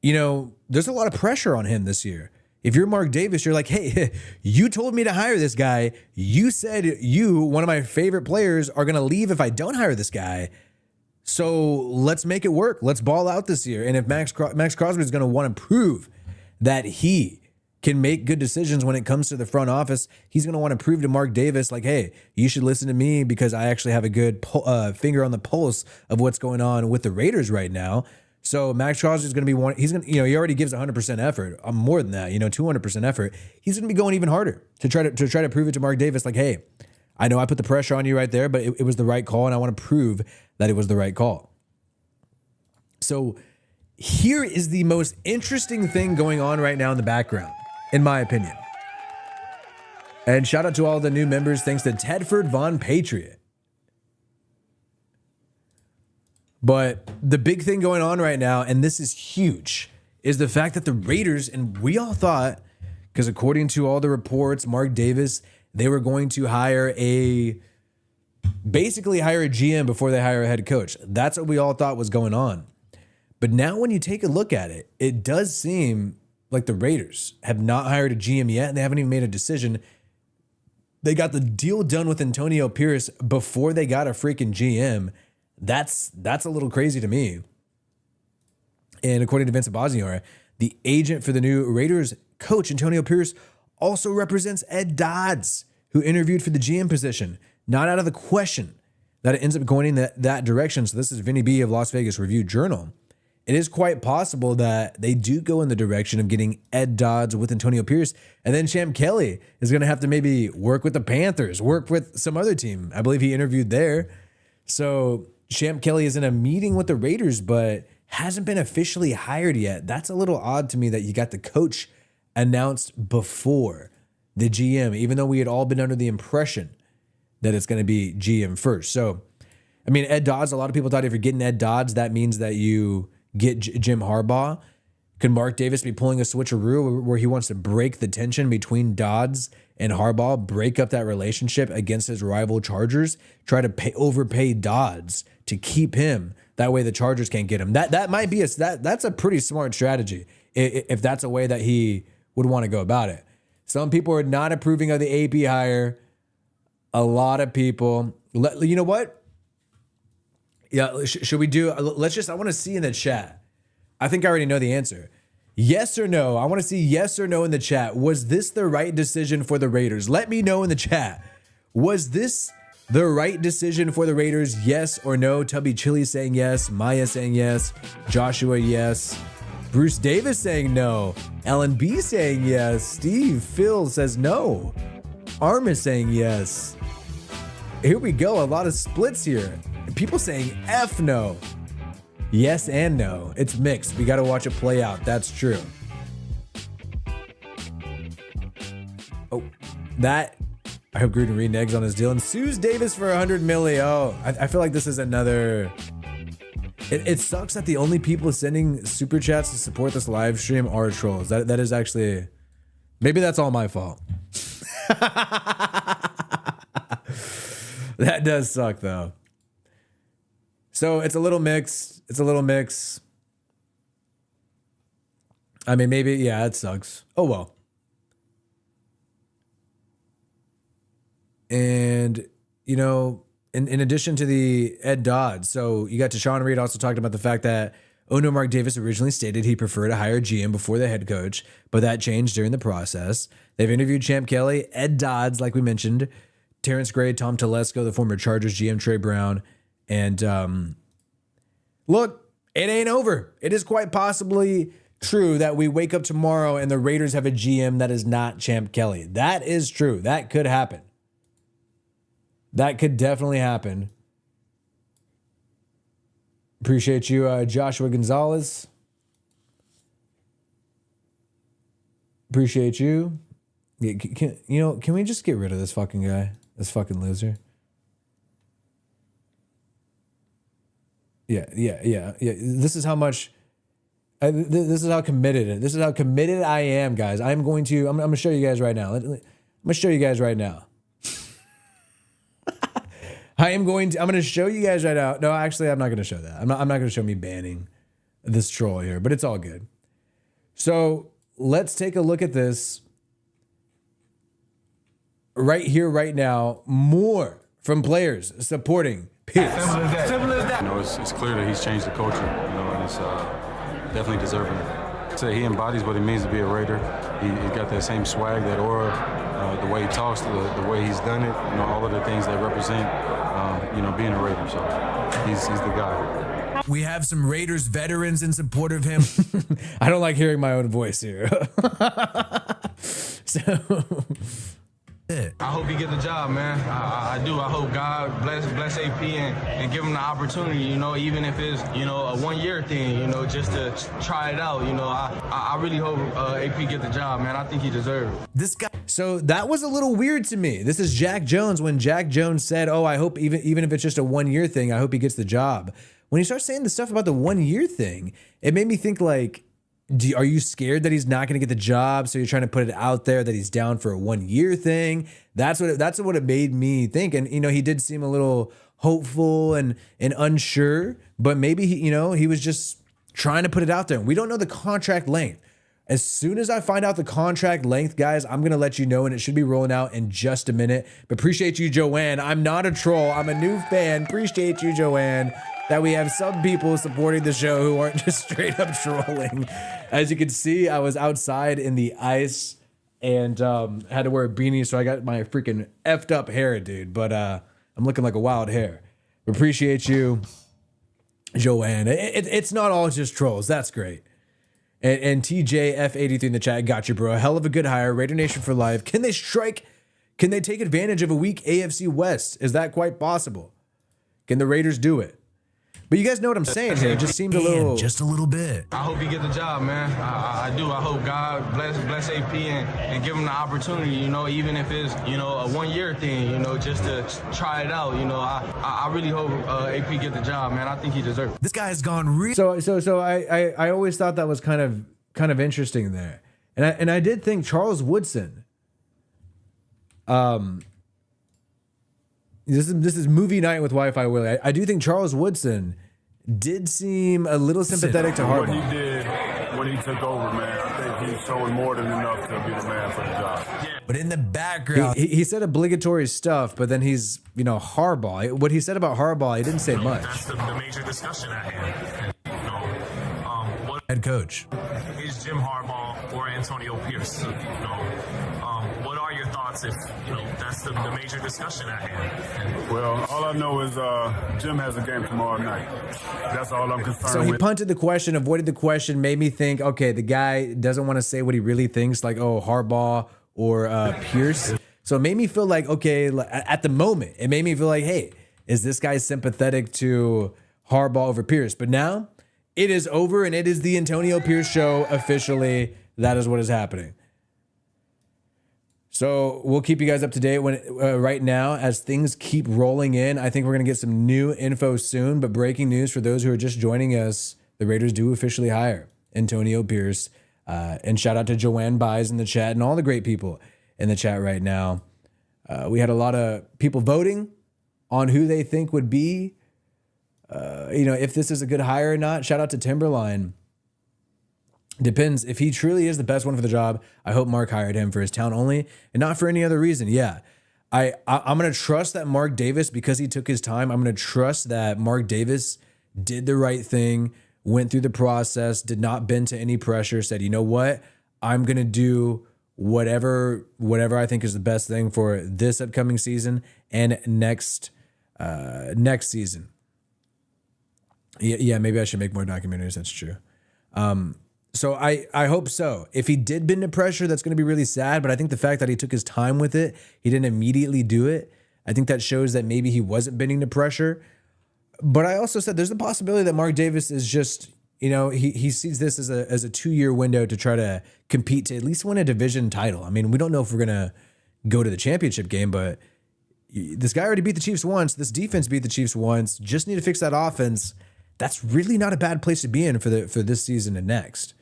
there's a lot of pressure on him this year. If you're Mark Davis, you're like, hey, you told me to hire this guy. You said one of my favorite players, are going to leave if I don't hire this guy. So let's make it work. Let's ball out this year. And if Max Crosby is going to want to prove that he can make good decisions when it comes to the front office, he's going to want to prove to Mark Davis, like, hey, you should listen to me because I actually have a good finger on the pulse of what's going on with the Raiders right now. So Max Crosby is going to be one. He's going to, he already gives 100% effort. More than that, 200% effort. He's going to be going even harder to try to prove it to Mark Davis. Like, hey, I know I put the pressure on you right there, but it was the right call, and I want to prove that it was the right call. So here is the most interesting thing going on right now in the background, in my opinion. And shout out to all the new members. Thanks to Tedford Von Patriot. But the big thing going on right now, and this is huge, is the fact that the Raiders, and we all thought, because according to all the reports, Mark Davis, they were going to basically hire a GM before they hire a head coach. That's what we all thought was going on. But now when you take a look at it, it does seem like the Raiders have not hired a GM yet, and they haven't even made a decision. They got the deal done with Antonio Pierce before they got a freaking GM. That's a little crazy to me. And according to Vincent Bosnior, the agent for the new Raiders coach, Antonio Pierce, also represents Ed Dodds, who interviewed for the GM position. Not out of the question that it ends up going in that direction. So this is Vinny B of Las Vegas Review-Journal. It is quite possible that they do go in the direction of getting Ed Dodds with Antonio Pierce. And then Champ Kelly is going to have to maybe work with the Panthers, work with some other team. I believe he interviewed there. So Champ Kelly is in a meeting with the Raiders, but hasn't been officially hired yet. That's a little odd to me that you got the coach announced before the GM, even though we had all been under the impression that it's going to be GM first. So, I mean, Ed Dodds, a lot of people thought if you're getting Ed Dodds, that means that you get Jim Harbaugh. Could Mark Davis be pulling a switcheroo where he wants to break the tension between Dodds and Harbaugh, break up that relationship against his rival Chargers, try to overpay Dodds to keep him? That way the Chargers can't get him. That might be that's a pretty smart strategy if that's a way that he would want to go about it. Some people are not approving of the AP hire. A lot of people. You know what? Yeah, should we do? I want to see in the chat. I think I already know the answer. Yes or no? I want to see yes or no in the chat. Was this the right decision for the Raiders? Let me know in the chat. Was this the right decision for the Raiders? Yes or no? Tubby Chili saying yes. Maya saying yes. Joshua, yes. Bruce Davis saying no. Ellen B saying yes. Steve Phil says no. Arma saying yes. Here we go. A lot of splits here. People saying F no. Yes and no. It's mixed. We got to watch it play out. That's true. Oh, that. I hope Gruden reneges on his deal. And Suze Davis for $100 million. Oh, I feel like this is another. It sucks that the only people sending super chats to support this live stream are trolls. That is actually. Maybe that's all my fault. That does suck though. So it's a little mixed. It's a little mix. I mean, maybe, yeah, it sucks. Oh, well. And, you know, in addition to the Ed Dodds, so you got Deshaun Reed also talked about the fact that owner Mark Davis originally stated he preferred to hire GM before the head coach, but that changed during the process. They've interviewed Champ Kelly, Ed Dodds, like we mentioned, Terrence Gray, Tom Telesco, the former Chargers GM, Trey Brown, and look, it ain't over. It is quite possibly true that we wake up tomorrow and the Raiders have a GM that is not Champ Kelly. That is true. That could happen. That could definitely happen. Appreciate you, Joshua Gonzalez. Appreciate you. Yeah, can we just get rid of this fucking guy? This fucking loser. Yeah. This is how much. This is how committed. This is how committed I am, guys. I'm going to show you guys right now. I'm gonna show you guys right now. I'm going to show you guys right now. No, actually, I'm not gonna show that. I'm not gonna show me banning this troll here, but it's all good. So let's take a look at this right here, right now. More from players supporting Pierce. Simple as that. Simple as that. You know, it's clear that he's changed the culture, you know, and it's definitely deserving. So he embodies what it means to be a Raider. He's got that same swag, that aura, the way he talks, the way he's done it, you know, all of the things that represent, you know, being a Raider. So he's the guy. We have some Raiders veterans in support of him. I don't like hearing my own voice here. So... I hope he get the job, man. I do. I hope God bless AP and give him the opportunity, you know, even if it's, you know, a 1 year thing, you know, just to try it out. You know, I really hope AP get the job, man. I think he deserves it. This guy. So that was a little weird to me. This is Jack Jones when Jack Jones said, oh, I hope even if it's just a 1 year thing, I hope he gets the job. When he starts saying the stuff about the 1 year thing, it made me think like, are you scared that he's not going to get the job? So you're trying to put it out there that he's down for a 1 year thing. That's what it made me think. And, you know, he did seem a little hopeful and unsure, but maybe he was just trying to put it out there. And we don't know the contract length. As soon as I find out the contract length, guys, I'm going to let you know, and it should be rolling out in just a minute. But appreciate you, Joanne. I'm not a troll. I'm a new fan. Appreciate you, Joanne, that we have some people supporting the show who aren't just straight up trolling. As you can see, I was outside in the ice and had to wear a beanie, so I got my freaking effed up hair, dude. But I'm looking like a wild hair. Appreciate you, Joanne. It's not all just trolls. That's great. And TJF83 in the chat, got you, bro. A hell of a good hire. Raider Nation for life. Can they strike? Can they take advantage of a weak AFC West? Is that quite possible? Can the Raiders do it? But you guys know what I'm saying here. It just seemed a little... Just a little bit. I hope he get the job, man. I do. I hope God bless AP and give him the opportunity, you know, even if it's, you know, a 1 year thing, you know, just to try it out. You know, I really hope AP get the job, man. I think he deserves it. This guy has gone real... So I always thought that was kind of interesting there. And I did think Charles Woodson... This is movie night with Wi-Fi Willie. I do think Charles Woodson did seem a little sympathetic to Harbaugh. What he did when he took over, man, I think he's showing more than enough to be the man for the job. But in the background, he said obligatory stuff, but then he's, you know, Harbaugh. What he said about Harbaugh, he didn't say much. That's the major discussion at hand. You know, what Head coach. is Jim Harbaugh or Antonio Pierce? You know, what are your thoughts if, you know, that's the major discussion at hand? Well, all I know is Jim has a game tomorrow night. That's all I'm concerned with. So he punted the question, avoided the question, made me think, okay, the guy doesn't want to say what he really thinks, like, oh, Harbaugh or Pierce. So it made me feel like, okay, at the moment, it made me feel like, hey, is this guy sympathetic to Harbaugh over Pierce? But now it is over, and it is the Antonio Pierce show officially. That is what is happening. So we'll keep you guys up to date right now as things keep rolling in. I think we're going to get some new info soon, but breaking news for those who are just joining us, the Raiders do officially hire Antonio Pierce. And shout out to Joanne Buys in the chat and all the great people in the chat right now. We had a lot of people voting on who they think would be, if this is a good hire or not. Shout out to Timberline. Depends. If he truly is the best one for the job, I hope Mark hired him for his talent only and not for any other reason. Yeah, I'm going to trust that Mark Davis, because he took his time, I'm going to trust that Mark Davis did the right thing, went through the process, did not bend to any pressure, said, you know what, I'm going to do whatever I think is the best thing for this upcoming season and next season. Yeah, maybe I should make more documentaries. That's true. So I hope so. If he did bend to pressure, that's going to be really sad. But I think the fact that he took his time with it, he didn't immediately do it. I think that shows that maybe he wasn't bending to pressure. But I also said there's the possibility that Mark Davis is just, he sees this as a 2-year window to try to compete to at least win a division title. I mean, we don't know if we're going to go to the championship game, but this guy already beat the Chiefs once. This defense beat the Chiefs once. Just need to fix that offense. That's really not a bad place to be in for this season and next.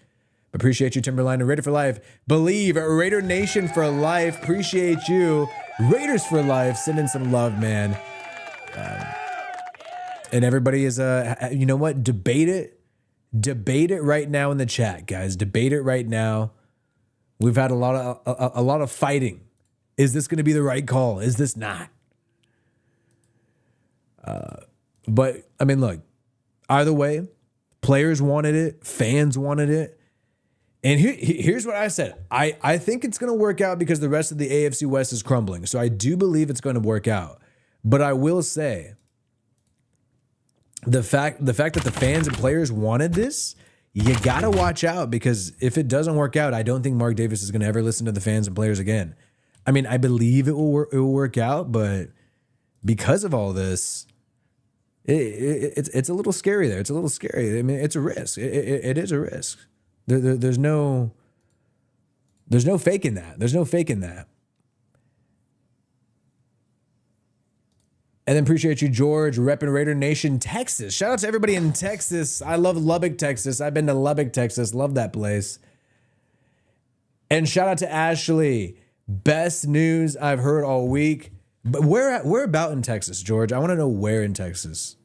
Appreciate you, Timberline and Raider for Life. Believe, Raider Nation for life. Appreciate you. Raiders for life. Send in some love, man. And everybody is, you know what? Debate it. Debate it right now in the chat, guys. Debate it right now. We've had a lot of fighting. Is this going to be the right call? Is this not? But I mean, look. Either way, players wanted it, fans wanted it. And here's what I said. I think it's going to work out because the rest of the AFC West is crumbling. So I do believe it's going to work out. But I will say, the fact that the fans and players wanted this, you got to watch out, because if it doesn't work out, I don't think Mark Davis is going to ever listen to the fans and players again. I mean, I believe it will work out, but because of all this, it's a little scary there. It's a little scary. I mean, it's a risk. It is a risk. There's no faking that. There's no faking that. And then appreciate you, George, repping Raider Nation, Texas. Shout out to everybody in Texas. I love Lubbock, Texas. I've been to Lubbock, Texas. Love that place. And shout out to Ashley. Best news I've heard all week. But where about in Texas, George? I want to know where in Texas.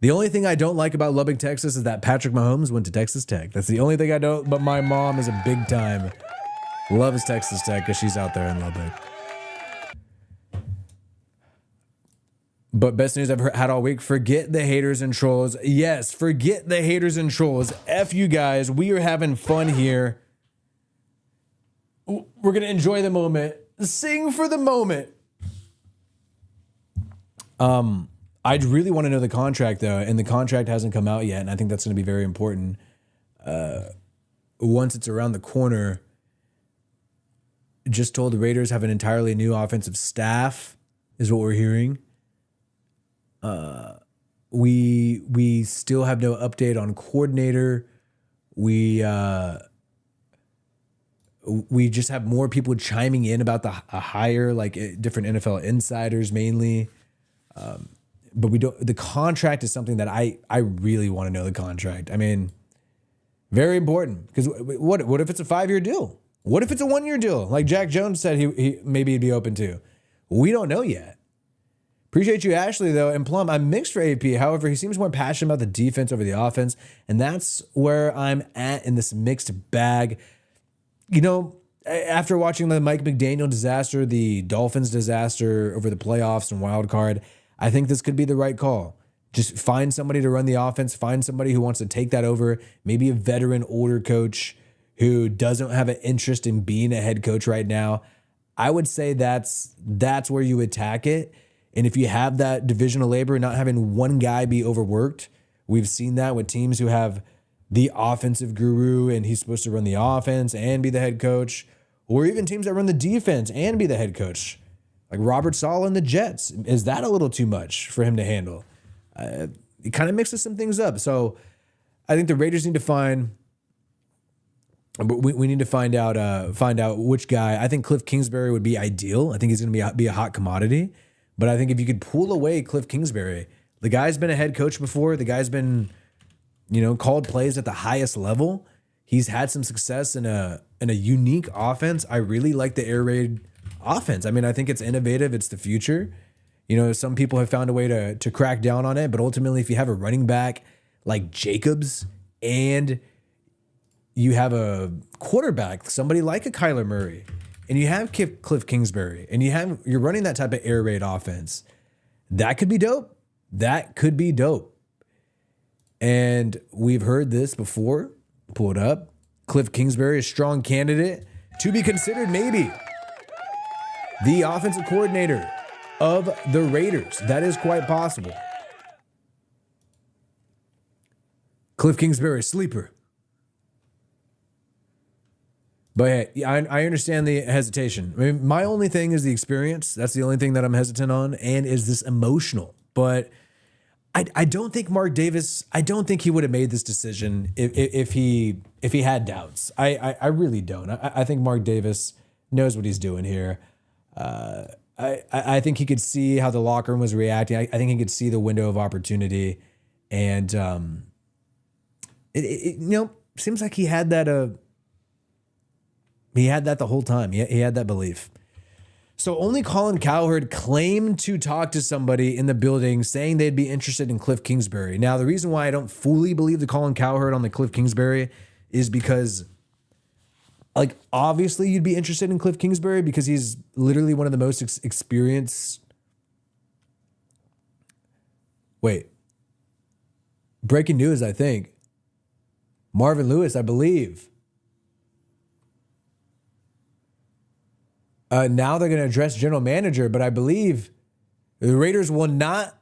The only thing I don't like about Lubbock, Texas is that Patrick Mahomes went to Texas Tech. That's the only thing I don't, but my mom is a big time. Loves Texas Tech because she's out there in Lubbock. But best news I've had all week, forget the haters and trolls. Yes, forget the haters and trolls. F you guys. We are having fun here. We're going to enjoy the moment. Sing for the moment. I'd really want to know the contract, though, and the contract hasn't come out yet, and I think that's going to be very important. Once it's around the corner, just told the Raiders have an entirely new offensive staff, is what we're hearing. We still have no update on coordinator. We just have more people chiming in about a hire, like different NFL insiders mainly. But we don't. The contract is something that I really want to know the contract. I mean, very important, because what if it's a 5-year deal? What if it's a 1-year deal? Like Jack Jones said, he maybe he'd be open to. We don't know yet. Appreciate you, Ashley, though. And Plum, I'm mixed for AP. However, he seems more passionate about the defense over the offense, and that's where I'm at in this mixed bag. You know, after watching the Mike McDaniel disaster, the Dolphins disaster over the playoffs and wild card, I think this could be the right call. Just find somebody to run the offense. Find somebody who wants to take that over. Maybe a veteran, older coach who doesn't have an interest in being a head coach right now. I would say that's where you attack it. And if you have that division of labor, not having one guy be overworked, we've seen that with teams who have the offensive guru and he's supposed to run the offense and be the head coach, or even teams that run the defense and be the head coach. Like Robert Saleh and the Jets. Is that a little too much for him to handle? It kind of mixes some things up. So I think the Raiders need to find. We need to find out which guy. I think Cliff Kingsbury would be ideal. I think he's going to be a hot commodity. But I think if you could pull away Cliff Kingsbury, the guy's been a head coach before. The guy's been, called plays at the highest level. He's had some success in a unique offense. I really like the air raid offense. I mean, I think it's innovative. It's the future. Some people have found a way to crack down on it, but ultimately, if you have a running back like Jacobs and you have a quarterback, somebody like a Kyler Murray, and you have Cliff Kingsbury, and you're running that type of air raid offense, that could be dope. That could be dope. And we've heard this before. Pull it up. Cliff Kingsbury, a strong candidate to be considered maybe the offensive coordinator of the Raiders. That is quite possible. Cliff Kingsbury, sleeper. But hey, I understand the hesitation. I mean, my only thing is the experience. That's the only thing that I'm hesitant on, and is this emotional. But I don't think Mark Davis, I don't think he would have made this decision if he had doubts. I really don't. I think Mark Davis knows what he's doing here. I think he could see how the locker room was reacting. I think he could see the window of opportunity, and seems like he had that. He had that the whole time. He had that belief. So only Colin Cowherd claimed to talk to somebody in the building saying they'd be interested in Cliff Kingsbury. Now, the reason why I don't fully believe the Colin Cowherd on the Cliff Kingsbury is because, like, obviously you'd be interested in Cliff Kingsbury because he's literally one of the most experienced. Wait. Breaking news, I think. Marvin Lewis, I believe. Now they're going to address general manager, but I believe the Raiders will not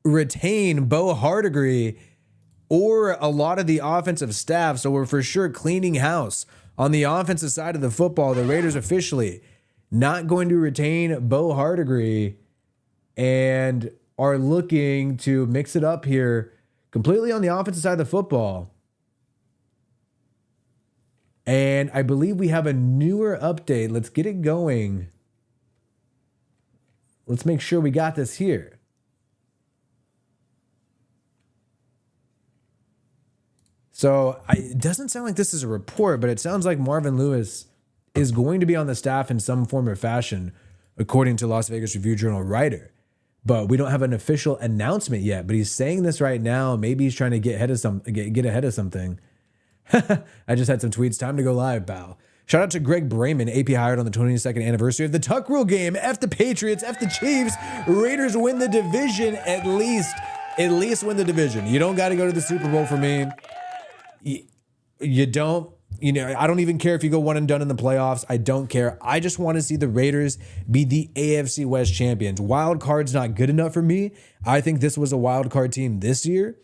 retain Bo Hardigree or a lot of the offensive staff. So we're for sure cleaning house on the offensive side of the football. The Raiders officially not going to retain Bo Hardigree and are looking to mix it up here completely on the offensive side of the football. And I believe we have a newer update. Let's get it going. Let's make sure we got this here. So it doesn't sound like this is a report, but it sounds like Marvin Lewis is going to be on the staff in some form or fashion, according to Las Vegas Review-Journal writer. But we don't have an official announcement yet. But he's saying this right now. Maybe he's trying to get ahead of something. I just had some tweets. Time to go live, Bow. Shout out to Greg Brayman, AP hired on the 22nd anniversary of the Tuck Rule game. F the Patriots, F the Chiefs. Raiders win the division at least. At least win the division. You don't got to go to the Super Bowl for me. You don't. I don't even care if you go one and done in the playoffs. I don't care. I just want to see the Raiders be the AFC West champions. Wild card's not good enough for me. I think this was a wild card team this year.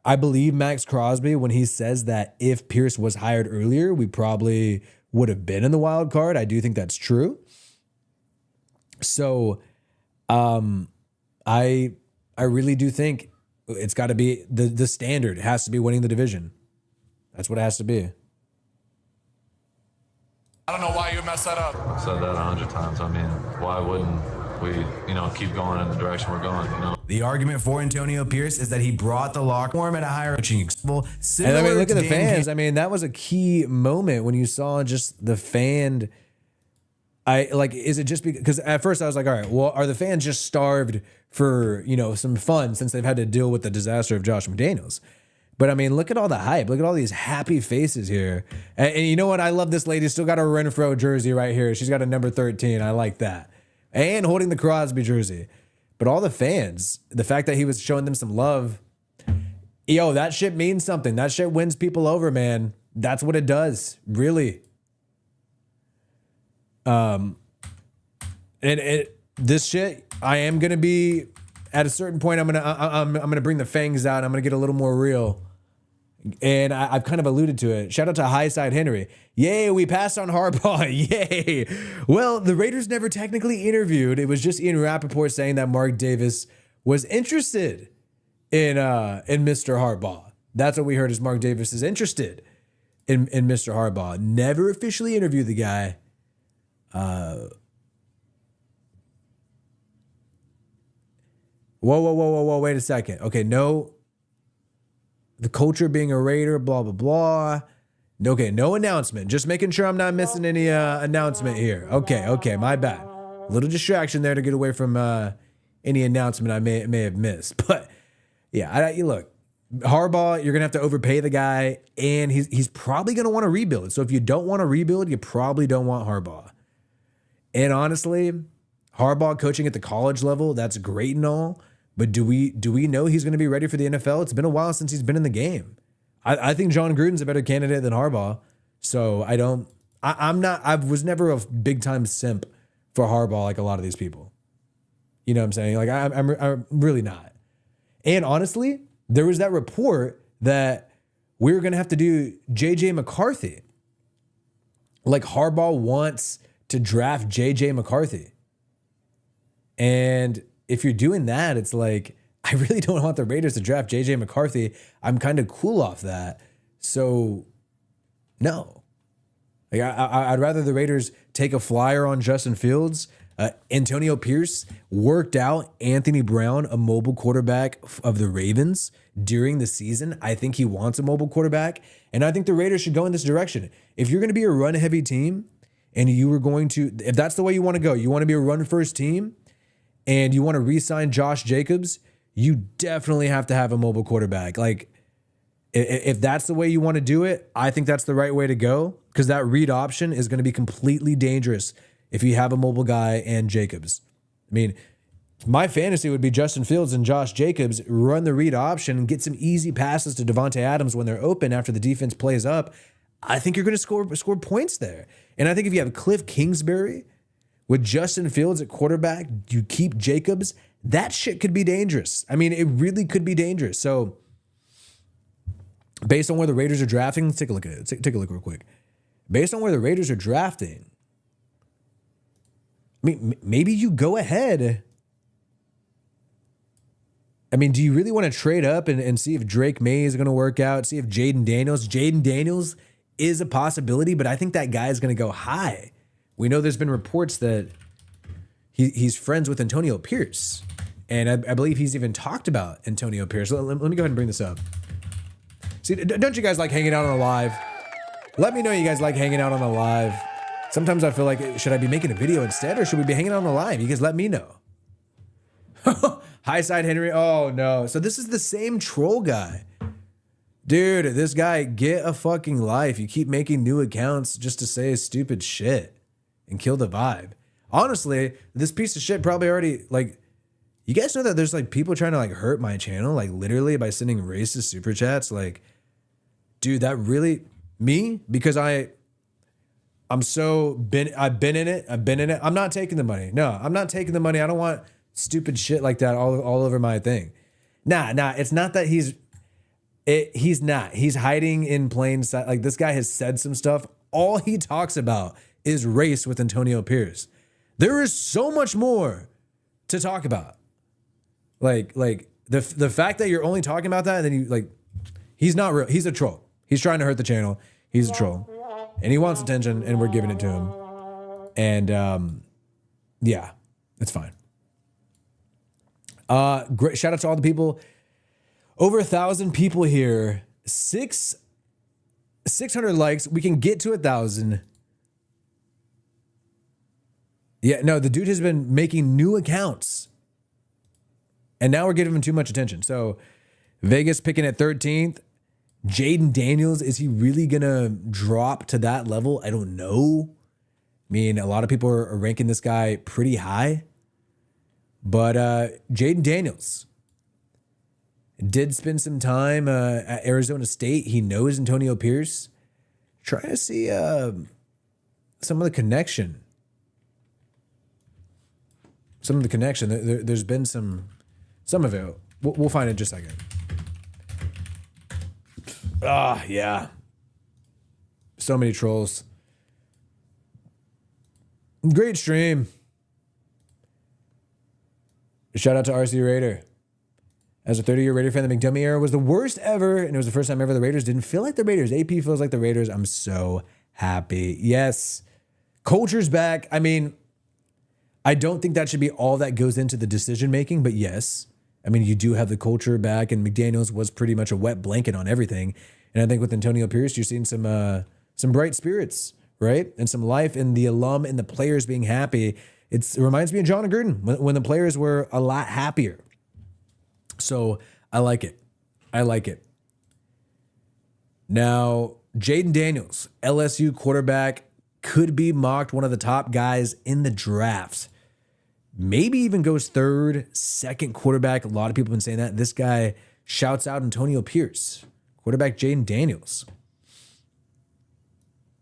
I believe Max Crosby when he says that if Pierce was hired earlier, we probably would have been in the wild card. I do think that's true. So I really do think it's got to be the standard. It has to be winning the division. That's what it has to be. I don't know why you messed that up. I've said that 100 times. I mean, why wouldn't we, keep going in the direction we're going, The argument for Antonio Pierce is that he brought the locker room at a higher coaching level. And I mean, look at the fans. I mean, that was a key moment when you saw just the fan. Is it just because at first I was like, all right, well, are the fans just starved for, some fun since they've had to deal with the disaster of Josh McDaniels? But I mean, look at all the hype. Look at all these happy faces here. And you know what? I love this lady. Still got a Renfro jersey right here. She's got a number 13. I like that. And holding the Crosby jersey. But all the fans, the fact that he was showing them some love, that shit means something. That shit wins people over, man. That's what it does, really. This shit, I am gonna be at a certain point. I'm gonna bring the fangs out. I'm gonna get a little more real. And I've kind of alluded to it. Shout out to Highside Henry. Yay, we passed on Harbaugh. Yay. Well, the Raiders never technically interviewed. It was just Ian Rappaport saying that Mark Davis was interested in Mr. Harbaugh. That's what we heard is Mark Davis is interested in Mr. Harbaugh. Never officially interviewed the guy. Whoa. Wait a second. Okay, no. The culture being a Raider, blah, blah, blah. Okay, no announcement. Just making sure I'm not missing any announcement here. Okay, my bad. A little distraction there to get away from any announcement I may have missed. But yeah, look, Harbaugh, you're gonna have to overpay the guy, and he's probably gonna want to rebuild. So if you don't want to rebuild, you probably don't want Harbaugh. And honestly, Harbaugh coaching at the college level, that's great and all. But do we know he's going to be ready for the NFL? It's been a while since he's been in the game. I think John Gruden's a better candidate than Harbaugh. So I was never a big time simp for Harbaugh like a lot of these people. You know what I'm saying? Like I'm really not. And honestly, there was that report that we were going to have to do JJ McCarthy. Like Harbaugh wants to draft JJ McCarthy. And if you're doing that, it's like, I really don't want the Raiders to draft JJ McCarthy. I'm kind of cool off that. So, no. Like I'd rather the Raiders take a flyer on Justin Fields. Antonio Pierce worked out Anthony Brown, a mobile quarterback of the Ravens during the season. I think he wants a mobile quarterback. And I think the Raiders should go in this direction. If you're going to be a run-heavy team and you were going to, if that's the way you want to go, you want to be a run-first team and you want to re-sign Josh Jacobs, you definitely have to have a mobile quarterback. Like, if that's the way you want to do it, I think that's the right way to go, because that read option is going to be completely dangerous if you have a mobile guy and Jacobs. I mean, my fantasy would be Justin Fields and Josh Jacobs run the read option and get some easy passes to Devontae Adams when they're open after the defense plays up. I think you're going to score points there. And I think if you have Cliff Kingsbury with Justin Fields at quarterback, you keep Jacobs, that shit could be dangerous. I mean, it really could be dangerous. So based on where the Raiders are drafting, let's take a look at it. Take a look real quick. Based on where the Raiders are drafting, I mean, maybe you go ahead. I mean, do you really want to trade up and see if Drake May is going to work out? See if Jayden Daniels is a possibility, but I think that guy is going to go high. We know there's been reports that he's friends with Antonio Pierce, and I believe he's even talked about Antonio Pierce. Let me go ahead and bring this up. See, don't you guys like hanging out on a live? Let me know you guys like hanging out on a live. Sometimes I feel like, should I be making a video instead, or should we be hanging out on a live? You guys let me know. High side Henry. Oh, no. So this is the same troll guy. Dude, this guy, get a fucking life. You keep making new accounts just to say stupid shit and kill the vibe. Honestly, this piece of shit probably already, like, you guys know that there's like people trying to like hurt my channel, like literally by sending racist super chats. Like, dude, that really, me? Because I've been in it. I'm not taking the money. No, I'm not taking the money. I don't want stupid shit like that all over my thing. Nah, it's not that he's not. He's hiding in plain sight. Like, this guy has said some stuff. All he talks about is race with Antonio Pierce. There is so much more to talk about. Like the fact that you're only talking about that, and then you like, he's not real. He's a troll. He's trying to hurt the channel. He's a troll, and he wants attention, and we're giving it to him. And yeah, it's fine. Great shout out to all the people. Over 1,000 people here. 600 likes. We can get to 1,000. Yeah, no, the dude has been making new accounts. And now we're giving him too much attention. So Vegas picking at 13th. Jayden Daniels, is he really going to drop to that level? I don't know. I mean, a lot of people are ranking this guy pretty high. But Jayden Daniels did spend some time at Arizona State. He knows Antonio Pierce. Trying to see some of the connection. Some of the connection. There's been some of it. We'll find it in just a second. Yeah. So many trolls. Great stream. Shout out to RC Raider. As a 30-year Raider fan, the McDummy era was the worst ever, and it was the first time ever the Raiders didn't feel like the Raiders. AP feels like the Raiders. I'm so happy. Yes. Culture's back. I mean, I don't think that should be all that goes into the decision-making, but yes. I mean, you do have the culture back, and McDaniels was pretty much a wet blanket on everything. And I think with Antonio Pierce, you're seeing some bright spirits, right? And some life in the alum and the players being happy. It reminds me of John Gruden when the players were a lot happier. So I like it. I like it. Now, Jayden Daniels, LSU quarterback, could be mocked one of the top guys in the draft. Maybe even goes third, second quarterback. A lot of people have been saying that. This guy shouts out Antonio Pierce, quarterback Jayden Daniels.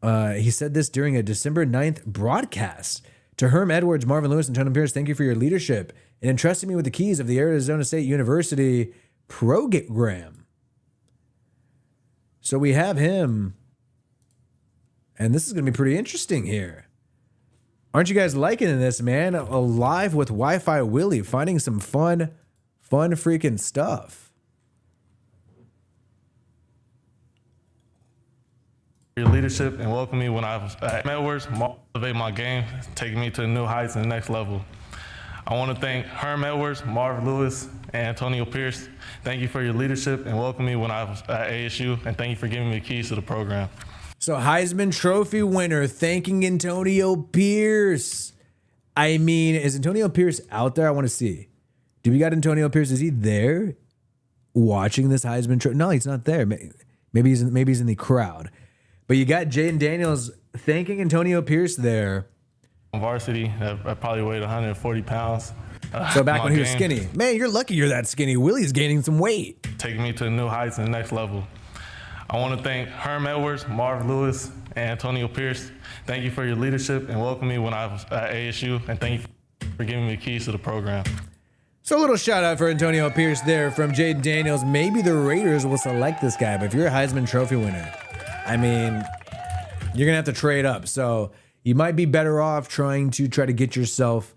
He said this during a December 9th broadcast. To Herm Edwards, Marvin Lewis, and Antonio Pierce, thank you for your leadership and entrusting me with the keys of the Arizona State University program. So we have him And this is going to be pretty interesting here. Aren't you guys liking this, man? Live with Wi-Fi Willie, finding some fun freaking stuff. Your leadership and welcome me when I was at Edwards, motivate my game, taking me to the new heights and the next level. I want to thank Herm Edwards, Marv Lewis, and Antonio Pierce. Thank you for your leadership and welcome me when I was at ASU, and thank you for giving me the keys to the program. So Heisman Trophy winner thanking Antonio Pierce. I mean, is Antonio Pierce out there? I want to see. Do we got Antonio Pierce? Is he there watching this Heisman Trophy? No, he's not there. Maybe he's in the crowd. But you got Jayden Daniels thanking Antonio Pierce there. On varsity, I probably weighed 140 pounds. So back when he was skinny. Man, you're lucky you're that skinny. Willie's gaining some weight. Taking me to the new heights and the next level. I want to thank Herm Edwards, Marv Lewis, and Antonio Pierce. Thank you for your leadership and welcome me when I was at ASU, and thank you for giving me the keys to the program. So a little shout out for Antonio Pierce there from Jayden Daniels. Maybe the Raiders will select this guy, but if you're a Heisman Trophy winner, I mean, you're going to have to trade up. So you might be better off trying to get yourself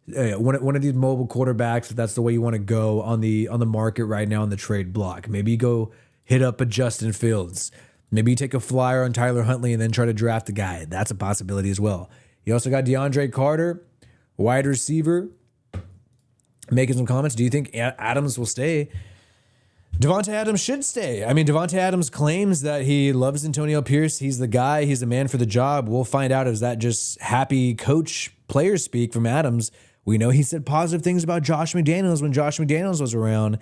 one of these mobile quarterbacks, if that's the way you want to go on the market right now on the trade block. Maybe you go hit up a Justin Fields. Maybe you take a flyer on Tyler Huntley and then try to draft a guy. That's a possibility as well. You also got DeAndre Carter, wide receiver, making some comments. Do you think Adams will stay? Devontae Adams should stay. I mean, Devontae Adams claims that he loves Antonio Pierce. He's the guy. He's the man for the job. We'll find out. Is that just happy coach player speak from Adams? We know he said positive things about Josh McDaniels when Josh McDaniels was around,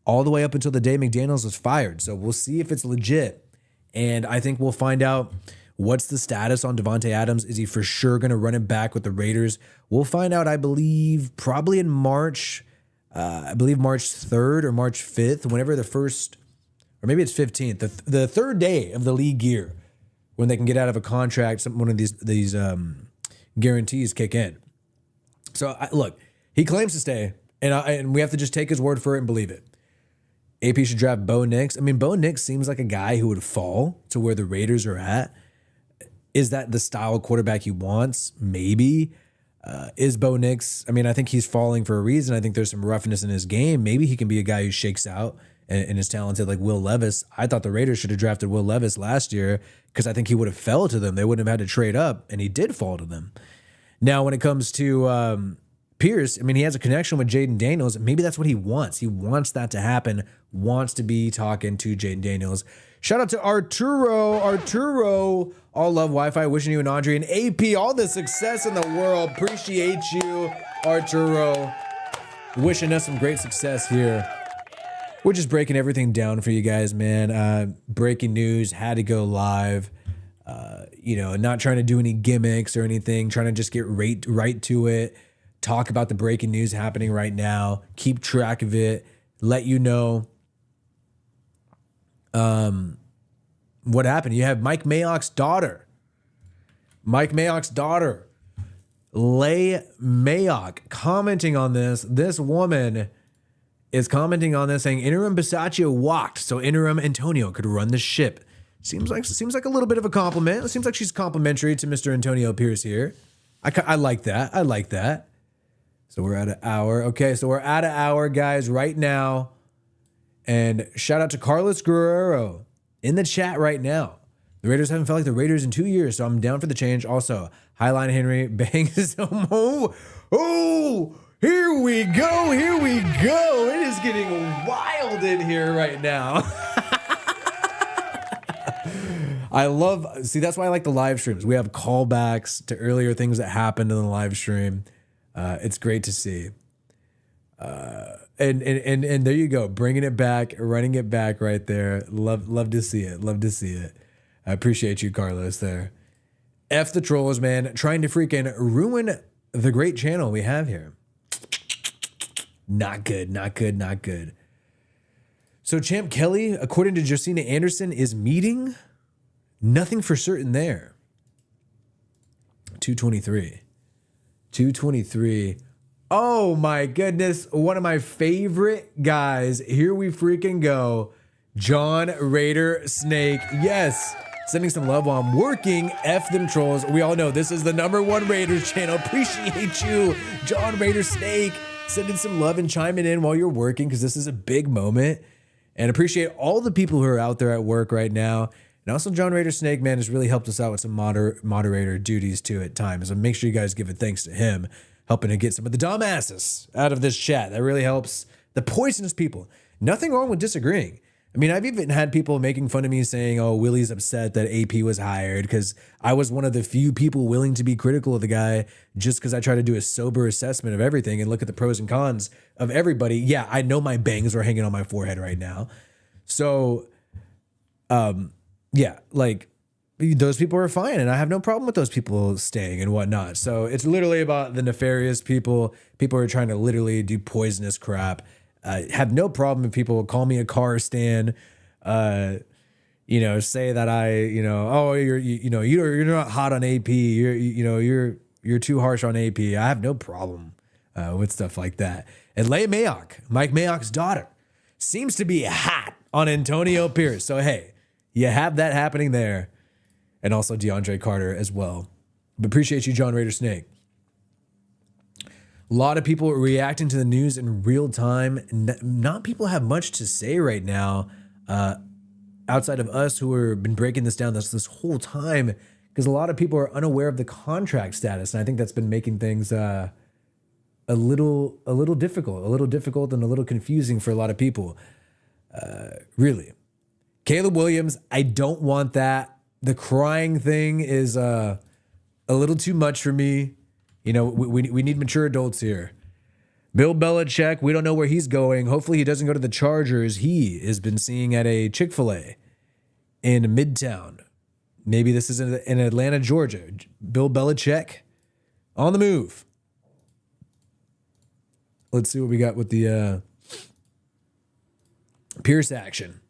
all the way up until the day McDaniels was fired. So we'll see if it's legit. And I think we'll find out what's the status on Devontae Adams. Is he for sure going to run it back with the Raiders? We'll find out, I believe, probably in March. I believe March 3rd or March 5th, whenever the first, or maybe it's 15th, the third day of the league year, when they can get out of a contract, one of these guarantees kick in. So look, he claims to stay, and we have to just take his word for it and believe it. AP should draft Bo Nix. I mean, Bo Nix seems like a guy who would fall to where the Raiders are at. Is that the style of quarterback he wants? Maybe. Is Bo Nix? I mean, I think he's falling for a reason. I think there's some roughness in his game. Maybe he can be a guy who shakes out and is talented like Will Levis. I thought the Raiders should have drafted Will Levis last year because I think he would have fell to them. They wouldn't have had to trade up, and he did fall to them. Now, when it comes to Pierce, I mean, he has a connection with Jayden Daniels. Maybe that's what he wants. He wants that to happen, wants to be talking to Jayden Daniels. Shout out to Arturo. Arturo, all love Wi-Fi. Wishing you and Audrey and AP all the success in the world. Appreciate you, Arturo. Wishing us some great success here. We're just breaking everything down for you guys, man. Breaking news, had to go live. Not trying to do any gimmicks or anything. Trying to just get right to it. Talk about the breaking news happening right now. Keep track of it. Let you know what happened. You have Mike Mayock's daughter. Leigh Mayock, commenting on this. This woman is commenting on this, saying interim Bisaccia walked, so interim Antonio could run the ship. Seems like a little bit of a compliment. It seems like she's complimentary to Mr. Antonio Pierce here. I like that. I like that. So we're at an hour. Okay, so we're at an hour, guys, right now. And shout out to Carlos Guerrero in the chat right now. The Raiders haven't felt like the Raiders in 2 years, so I'm down for the change. Also, Highline Henry bangs. Oh, here we go. It is getting wild in here right now. That's why I like the live streams. We have callbacks to earlier things that happened in the live stream. It's great to see. And there you go, bringing it back, running it back right there. Love to see it. I appreciate you, Carlos, there. F the trolls, man, trying to freaking ruin the great channel we have here. Not good. So Champ Kelly, according to Josina Anderson, is meeting. Nothing for certain there. 223. Oh my goodness. One of my favorite guys. Here we freaking go. John Raider Snake. Yes. sending some love while I'm working. F them trolls. We all know this is the #1 Raiders channel. Appreciate you, John Raider Snake, sending some love and chiming in while you're working because this is a big moment. And appreciate all the people who are out there at work right now. And also John Raider Snake, man, has really helped us out with some moderator duties too at times. So make sure you guys give a thanks to him, helping to get some of the dumbasses out of this chat. That really helps the poisonous people. Nothing wrong with disagreeing. I mean, I've even had people making fun of me saying, oh, Willie's upset that AP was hired because I was one of the few people willing to be critical of the guy just because I try to do a sober assessment of everything and look at the pros and cons of everybody. Yeah, I know my bangs are hanging on my forehead right now. So, yeah, like those people are fine and I have no problem with those people staying and whatnot. So it's literally about the nefarious people who are trying to literally do poisonous crap. Have no problem if people call me a car stan, you know, say that oh, you're not hot on AP. You're too harsh on AP. I have no problem with stuff like that. And Leia Mayock, Mike Mayock's daughter, seems to be hot on Antonio Pierce. So, hey, you have that happening there. And also DeAndre Carter as well. But appreciate you, John Raider Snake. A lot of people are reacting to the news in real time. Not people have much to say right now outside of us who have been breaking this down this whole time because a lot of people are unaware of the contract status. And I think that's been making things a little difficult and a little confusing for a lot of people. Really. Caleb Williams, I don't want that. The crying thing is a little too much for me. You know, we need mature adults here. Bill Belichick, we don't know where he's going. Hopefully he doesn't go to the Chargers. He has been seeing at a Chick-fil-A in Midtown. Maybe this is in Atlanta, Georgia. Bill Belichick on the move. Let's see what we got with the Pierce action.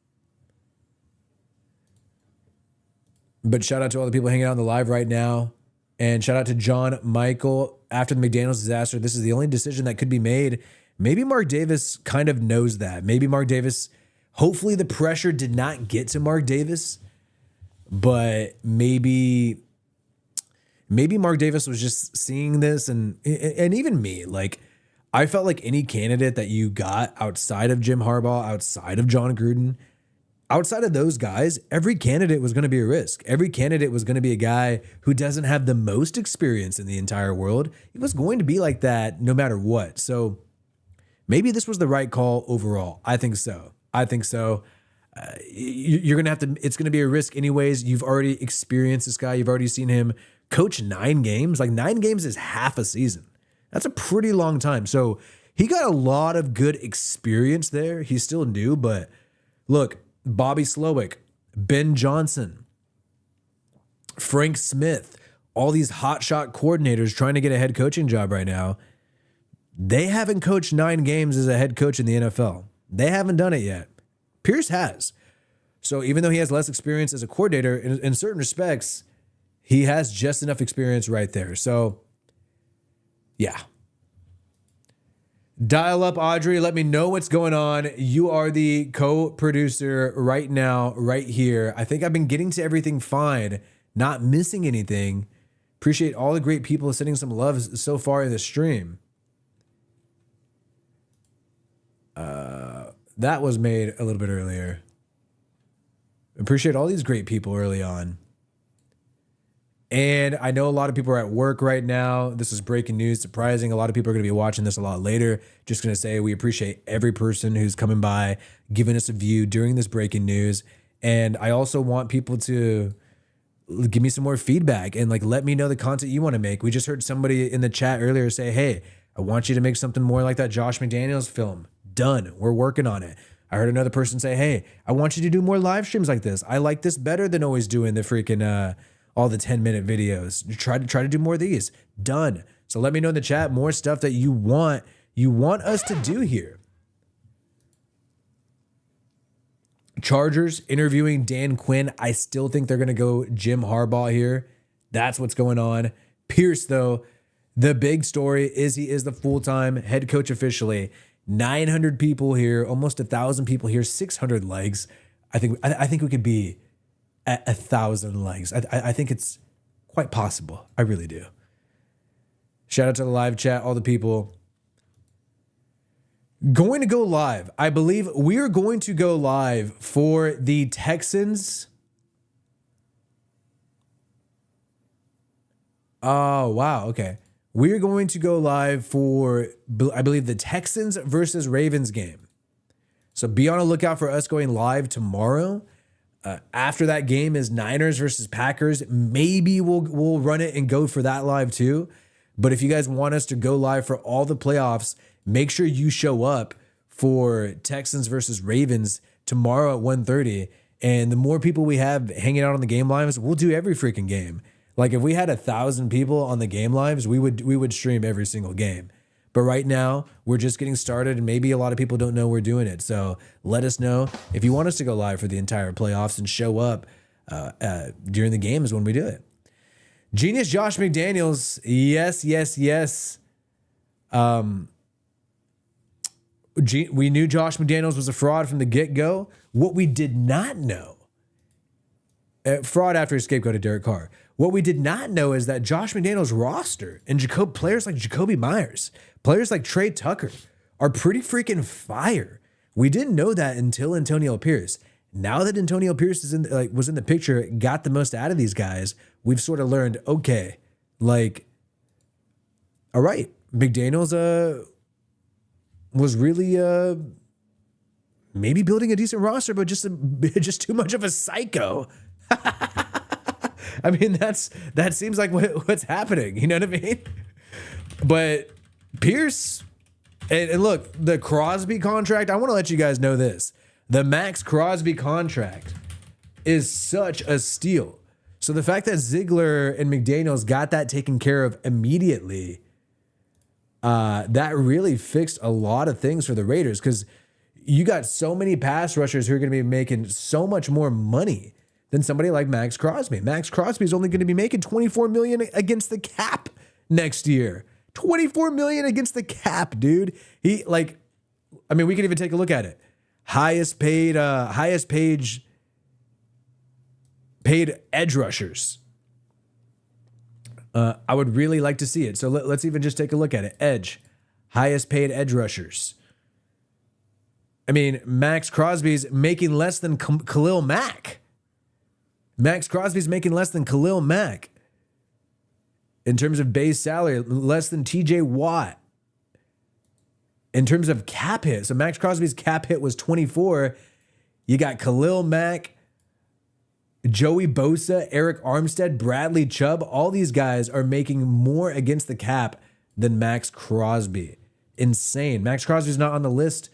But shout out to all the people hanging out on the live right now. And shout out to John Michael. After the McDaniels disaster, this is the only decision that could be made. Maybe Mark Davis kind of knows that. Maybe Mark Davis, hopefully the pressure did not get to Mark Davis, but maybe Mark Davis was just seeing this and even me, like I felt like any candidate that you got outside of Jim Harbaugh, outside of John Gruden, outside of those guys, every candidate was going to be a risk. Every candidate was going to be a guy who doesn't have the most experience in the entire world. It was going to be like that no matter what. So maybe this was the right call overall. I think so. You're going to have to, it's going to be a risk anyways. You've already experienced this guy. You've already seen him coach 9 games. Like 9 games is half a season. That's a pretty long time. So he got a lot of good experience there. He's still new, but look, Bobby Slowick, Ben Johnson, Frank Smith, all these hotshot coordinators trying to get a head coaching job right now. They haven't coached 9 games as a head coach in the NFL. They haven't done it yet. Pierce has. So even though he has less experience as a coordinator, in certain respects, he has just enough experience right there. So, yeah. Dial up, Audrey. Let me know what's going on. You are the co-producer right now, right here. I think I've been getting to everything fine, not missing anything. Appreciate all the great people sending some love so far in the stream. That was made a little bit earlier. Appreciate all these great people early on. And I know a lot of people are at work right now. This is breaking news, surprising. A lot of people are going to be watching this a lot later. Just going to say we appreciate every person who's coming by, giving us a view during this breaking news. And I also want people to give me some more feedback and like let me know the content you want to make. We just heard somebody in the chat earlier say, hey, I want you to make something more like that Josh McDaniels film. Done. We're working on it. I heard another person say, hey, I want you to do more live streams like this. I like this better than always doing the freaking all the 10-minute videos. Try to do more of these. Done. So let me know in the chat more stuff that you want us to do here. Chargers interviewing Dan Quinn. I still think they're going to go Jim Harbaugh here. That's what's going on. Pierce, though, the big story is he is the full-time head coach officially. 900 people here, almost 1,000 people here, 600 likes. I think we could be at 1,000 likes. I think it's quite possible. I really do. Shout out to the live chat, all the people. Going to go live. I believe we are going to go live for the Texans. Oh, wow. Okay. We're going to go live for, I believe, the Texans versus Ravens game. So be on a lookout for us going live tomorrow. After that game is Niners versus Packers. Maybe we'll run it and go for that live too. But if you guys want us to go live for all the playoffs, make sure you show up for Texans versus Ravens tomorrow at 1:30. And the more people we have hanging out on the game lives, we'll do every freaking game. Like if we had 1,000 people on the game lives, we would stream every single game. But right now, we're just getting started, and maybe a lot of people don't know we're doing it. So let us know if you want us to go live for the entire playoffs and show up during the games when we do it. Genius Josh McDaniels, yes. We knew Josh McDaniels was a fraud from the get-go. What we did not know, fraud after he scapegoated Derek Carr. What we did not know is that Josh McDaniels' roster and players like Jacoby Myers, players like Trey Tucker are pretty freaking fire. We didn't know that until Antonio Pierce. Now that Antonio Pierce was in the picture, got the most out of these guys, we've sort of learned, okay, like, all right, McDaniels was really maybe building a decent roster, but just too much of a psycho. I mean, that seems like what's happening. You know what I mean? But Pierce, and look, the Crosby contract, I want to let you guys know this. The Max Crosby contract is such a steal. So the fact that Ziegler and McDaniels got that taken care of immediately, that really fixed a lot of things for the Raiders, because you got so many pass rushers who are going to be making so much more money than somebody like Max Crosby. Max Crosby is only going to be making $24 million against the cap next year. $24 million against the cap, dude. We can even take a look at it. Highest paid edge rushers. I would really like to see it. So let's even just take a look at it. Edge, highest paid edge rushers. I mean, Max Crosby's making less than Khalil Mack. Max Crosby's making less than Khalil Mack in terms of base salary, less than TJ Watt in terms of cap hit. So Max Crosby's cap hit was 24. You got Khalil Mack, Joey Bosa, Eric Armstead, Bradley Chubb. All these guys are making more against the cap than Max Crosby. Insane. Max Crosby's not on the list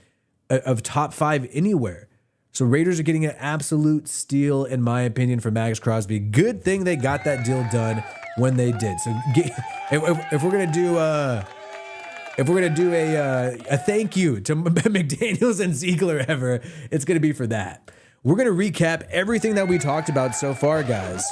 of top 5 anywhere. So Raiders are getting an absolute steal, in my opinion, for Max Crosby. Good thing they got that deal done when they did. So if we're gonna do a thank you to McDaniels and Ziegler ever, it's gonna be for that. We're gonna recap everything that we talked about so far, guys.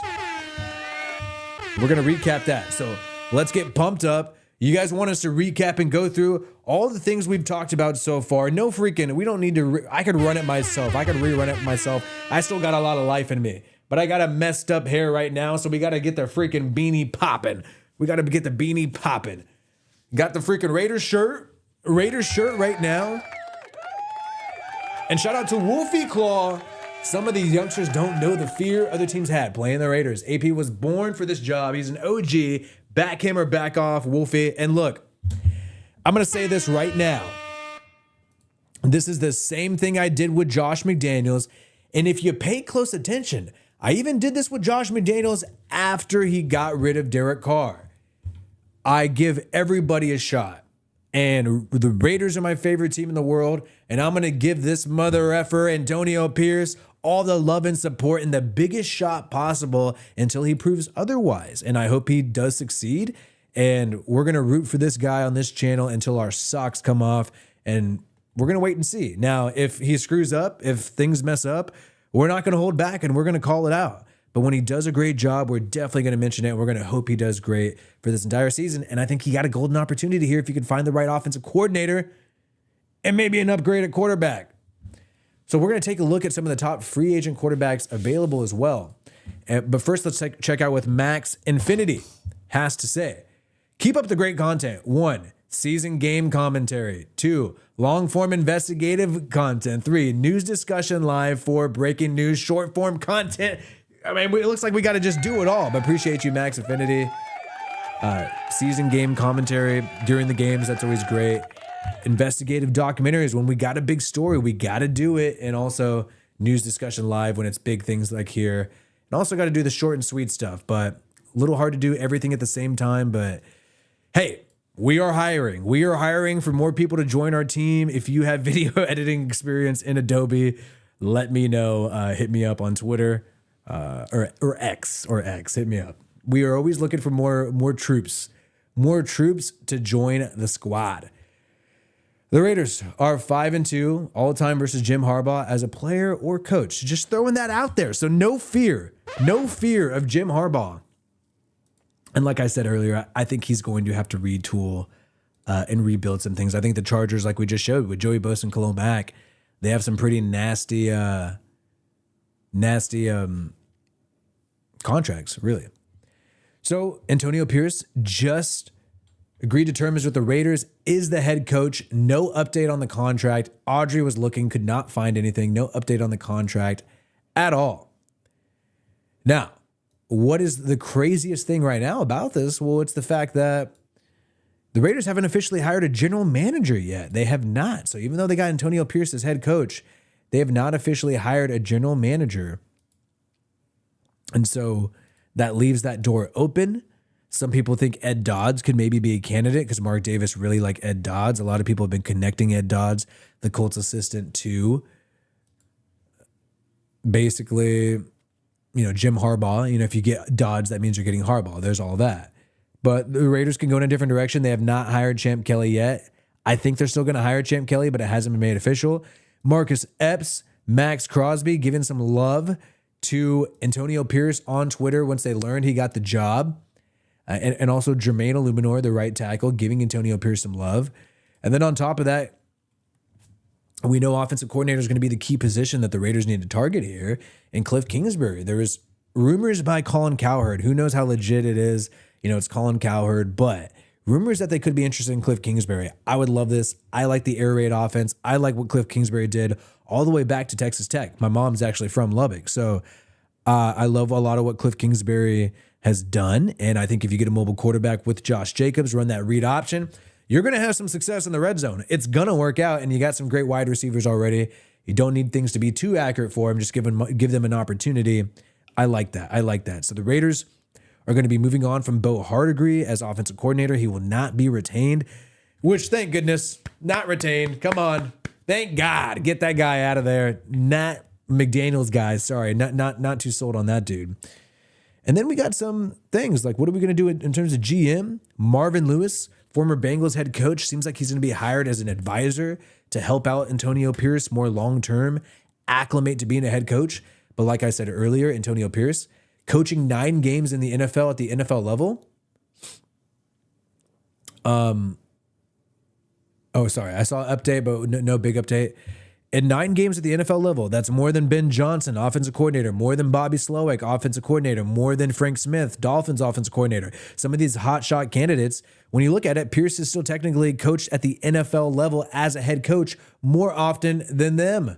We're gonna recap that. So let's get pumped up. You guys want us to recap and go through all the things we've talked about so far. No freaking, we don't need to, I could run it myself. I could rerun it myself. I still got a lot of life in me, but I got a messed up hair right now. So we got to get the freaking beanie popping. We got to get the beanie popping. Got the freaking Raiders shirt right now. And shout out to Wolfie Claw. Some of these youngsters don't know the fear other teams had playing the Raiders. AP was born for this job. He's an OG. Back him or back off, Wolfie. And look, I'm going to say this right now. This is the same thing I did with Josh McDaniels. And if you pay close attention, I even did this with Josh McDaniels after he got rid of Derek Carr. I give everybody a shot. And the Raiders are my favorite team in the world. And I'm going to give this mother effer, Antonio Pierce, all the love and support and the biggest shot possible until he proves otherwise. And I hope he does succeed. And we're going to root for this guy on this channel until our socks come off. And we're going to wait and see. Now, if he screws up, if things mess up, we're not going to hold back and we're going to call it out. But when he does a great job, we're definitely going to mention it. We're going to hope he does great for this entire season. And I think he got a golden opportunity here if you can find the right offensive coordinator and maybe an upgrade at quarterback. So we're going to take a look at some of the top free agent quarterbacks available as well. But first, let's check out what Max Infinity has to say. Keep up the great content. 1, season game commentary. 2, long form investigative content. 3, news discussion live. 4, breaking news short form content. I mean, it looks like we got to just do it all, but appreciate you, Max Infinity. Season game commentary during the games. That's always great. Investigative documentaries. When we got a big story, we got to do it. And also news discussion live when it's big things like here. And also got to do the short and sweet stuff, but a little hard to do everything at the same time. But hey, we are hiring. We are hiring for more people to join our team. If you have video editing experience in Adobe, let me know. Hit me up on Twitter or X. Hit me up. We are always looking for more troops to join the squad. The Raiders are 5-2 all time versus Jim Harbaugh as a player or coach. Just throwing that out there. So no fear of Jim Harbaugh. And like I said earlier, I think he's going to have to retool and rebuild some things. I think the Chargers, like we just showed with Joey Bosa and Khalil Mack, they have some pretty nasty contracts, really. So Antonio Pierce just agreed to terms with the Raiders, is the head coach. No update on the contract. Audrey was looking, could not find anything. No update on the contract at all. Now, what is the craziest thing right now about this? Well, it's the fact that the Raiders haven't officially hired a general manager yet. They have not. So even though they got Antonio Pierce as head coach, they have not officially hired a general manager. And so that leaves that door open. Some people think Ed Dodds could maybe be a candidate because Mark Davis really liked Ed Dodds. A lot of people have been connecting Ed Dodds, the Colts assistant, to basically, Jim Harbaugh. If you get Dodds, that means you're getting Harbaugh. There's all that. But the Raiders can go in a different direction. They have not hired Champ Kelly yet. I think they're still going to hire Champ Kelly, but it hasn't been made official. Marcus Epps, Max Crosby giving some love to Antonio Pierce on Twitter once they learned he got the job. And also Jermaine Illuminor, the right tackle, giving Antonio Pierce some love. And then on top of that, we know offensive coordinator is going to be the key position that the Raiders need to target here. And Cliff Kingsbury, there was rumors by Colin Cowherd. Who knows how legit it is? It's Colin Cowherd, but rumors that they could be interested in Cliff Kingsbury. I would love this. I like the air raid offense. I like what Cliff Kingsbury did all the way back to Texas Tech. My mom's actually from Lubbock. So I love a lot of what Cliff Kingsbury has done. And I think if you get a mobile quarterback with Josh Jacobs, run that read option, you're going to have some success in the red zone. It's going to work out, and you got some great wide receivers already. You don't need things to be too accurate for them. Just give them an opportunity. I like that. So the Raiders are going to be moving on from Bo Hardegree as offensive coordinator. He will not be retained, which, thank goodness, not retained. Come on. Thank God. Get that guy out of there. Not McDaniels guy. Sorry, not too sold on that dude. And then we got some things like, what are we going to do in terms of GM? Marvin Lewis, former Bengals head coach, seems like he's going to be hired as an advisor to help out Antonio Pierce more long-term, acclimate to being a head coach. But like I said earlier, Antonio Pierce coaching 9 games in the NFL at the NFL level. Sorry. I saw an update, but no big update. In 9 games at the NFL level, that's more than Ben Johnson, offensive coordinator, more than Bobby Slowick, offensive coordinator, more than Frank Smith, Dolphins offensive coordinator. Some of these hotshot candidates, when you look at it, Pierce is still technically coached at the NFL level as a head coach more often than them.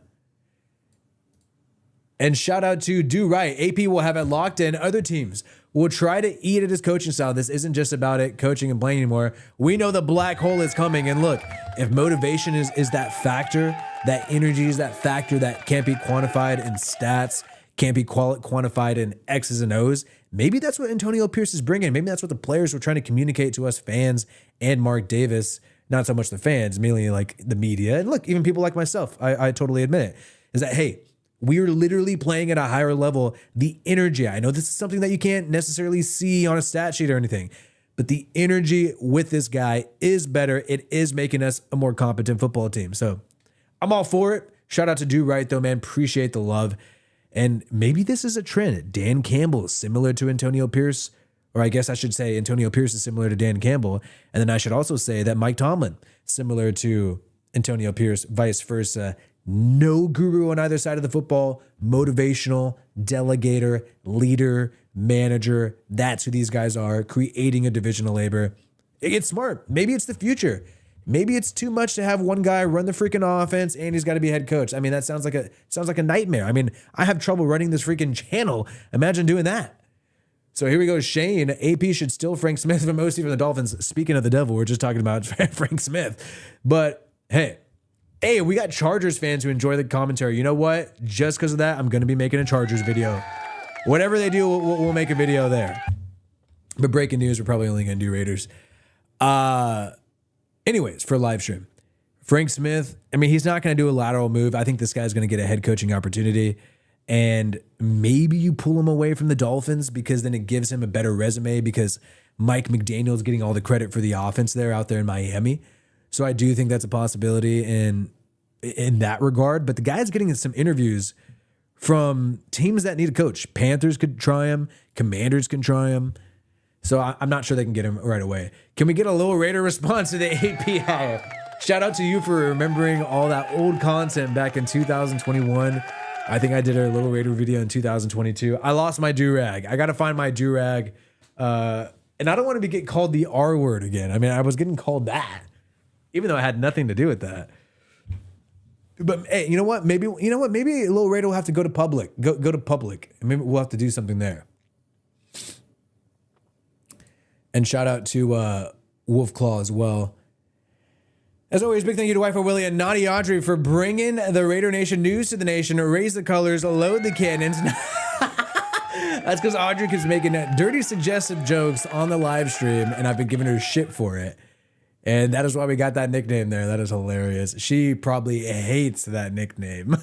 And shout out to Do Right. AP will have it locked in. Other teams will try to eat at his coaching style. This isn't just about it coaching and playing anymore. We know the black hole is coming. And look, if motivation is that factor, that energy is that factor that can't be quantified in stats, can't be quantified in X's and O's, maybe that's what Antonio Pierce is bringing. Maybe that's what the players were trying to communicate to us fans and Mark Davis. Not so much the fans, mainly like the media. And look, even people like myself, I totally admit it, is that, hey, we are literally playing at a higher level. The energy, I know this is something that you can't necessarily see on a stat sheet or anything, but the energy with this guy is better. It is making us a more competent football team. So I'm all for it. Shout out to Do Right, though, man. Appreciate the love. And maybe this is a trend. Dan Campbell is similar to Antonio Pierce, or I guess I should say Antonio Pierce is similar to Dan Campbell. And then I should also say that Mike Tomlin, similar to Antonio Pierce, vice versa. No guru on either side of the football, motivational, delegator, leader, manager. That's who these guys are, creating a division of labor. It's smart. Maybe it's the future. Maybe it's too much to have one guy run the freaking offense and he's got to be head coach. I mean, that sounds like a nightmare. I mean, I have trouble running this freaking channel. Imagine doing that. So here we go. Shane, AP should still Frank Smith for mostly for the Dolphins. Speaking of the devil, we're just talking about Frank Smith. But hey, we got Chargers fans who enjoy the commentary. You know what? Just because of that, I'm going to be making a Chargers video. Whatever they do, we'll make a video there. But breaking news, we're probably only going to do Raiders. Anyways, for live stream, Frank Smith, I mean, he's not going to do a lateral move. I think this guy's going to get a head coaching opportunity. And maybe you pull him away from the Dolphins because then it gives him a better resume because Mike McDaniel's getting all the credit for the offense there out there in Miami. So I do think that's a possibility in that regard. But the guy's getting some interviews from teams that need a coach. Panthers could try him. Commanders can try him. So I'm not sure they can get him right away. Can we get a little Raider response to the AP hour? Shout out to you for remembering all that old content back in 2021. I think I did a little Raider video in 2022. I lost my do-rag. I got to find my do-rag. And I don't want to get called the R word again. I mean, I was getting called that, even though I had nothing to do with that. But hey, you know what? Maybe Lil Raider will have to go to public. Go to public. And maybe we'll have to do something there. And shout out to Wolf Claw as well. As always, big thank you to Wi-Fi Willie and Naughty Audrey for bringing the Raider Nation news to the nation. Raise the colors, load the cannons. That's because Audrey keeps making dirty, suggestive jokes on the live stream, and I've been giving her shit for it. And that is why we got that nickname there. That is hilarious. She probably hates that nickname.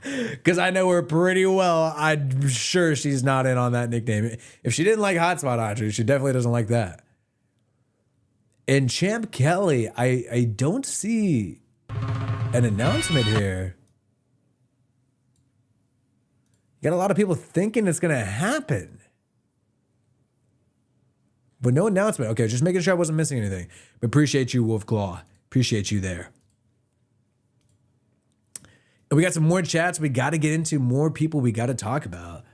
Because I know her pretty well. I'm sure she's not in on that nickname. If she didn't like Hotspot Audrey, she definitely doesn't like that. And Champ Kelly, I don't see an announcement here. You got a lot of people thinking it's going to happen. But no announcement. Okay, just making sure I wasn't missing anything. But appreciate you, Wolf Claw. Appreciate you there. And we got some more chats. We got to get into more people we got to talk about.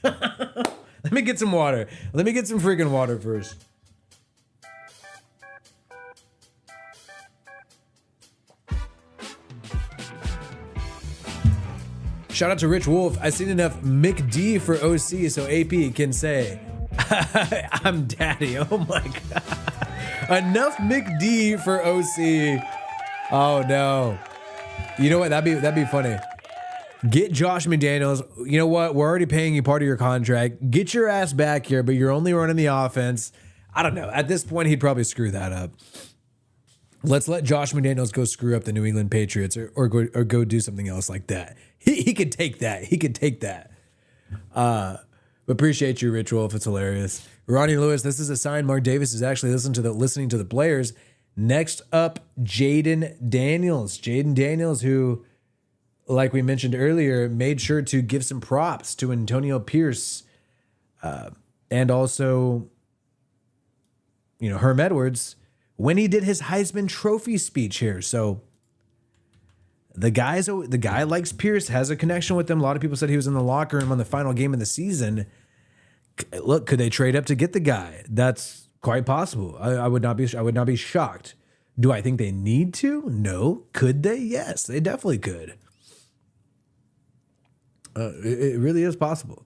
Let me get some water. Let me get some freaking water first. Shout out to Rich Wolf. I seen enough McD for OC so AP can say, I'm daddy. Oh my God. Enough McD for OC. Oh no. You know what? That'd be funny. Get Josh McDaniels. You know what? We're already paying you part of your contract. Get your ass back here, but you're only running the offense. I don't know. At this point, he'd probably screw that up. Let's let Josh McDaniels go screw up the New England Patriots or go do something else like that. He could take that. He could take that. But appreciate you, Rich Wolf. It's hilarious. Ronnie Lewis, this is a sign Mark Davis is actually listening to the players. Next up, Jayden Daniels. Jayden Daniels, who, like we mentioned earlier, made sure to give some props to Antonio Pierce and also, Herm Edwards when he did his Heisman Trophy speech here. So the guy likes Pierce, has a connection with him. A lot of people said he was in the locker room on the final game of the season. Look, could they trade up to get the guy? That's quite possible. I would not be shocked. Do I think they need to? No. Could they? Yes, they definitely could. It really is possible.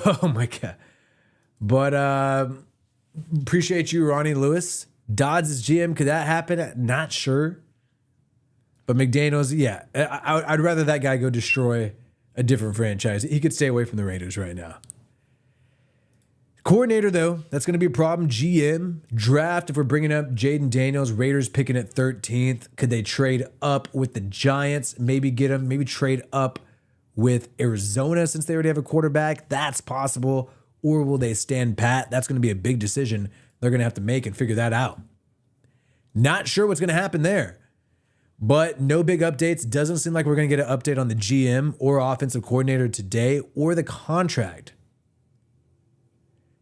Oh my God. But appreciate you, Ronnie Lewis. Dodds is GM. Could that happen? Not sure. But McDaniels, yeah. I'd rather that guy go destroy a different franchise. He could stay away from the Raiders right now. Coordinator, though, that's going to be a problem. GM, draft, if we're bringing up Jayden Daniels, Raiders picking at 13th. Could they trade up with the Giants? Maybe get him. Maybe trade up with Arizona since they already have a quarterback. That's possible. Or will they stand pat? That's going to be a big decision they're going to have to make and figure that out. Not sure what's going to happen there. But no big updates. Doesn't seem like we're going to get an update on the GM or offensive coordinator today or the contract.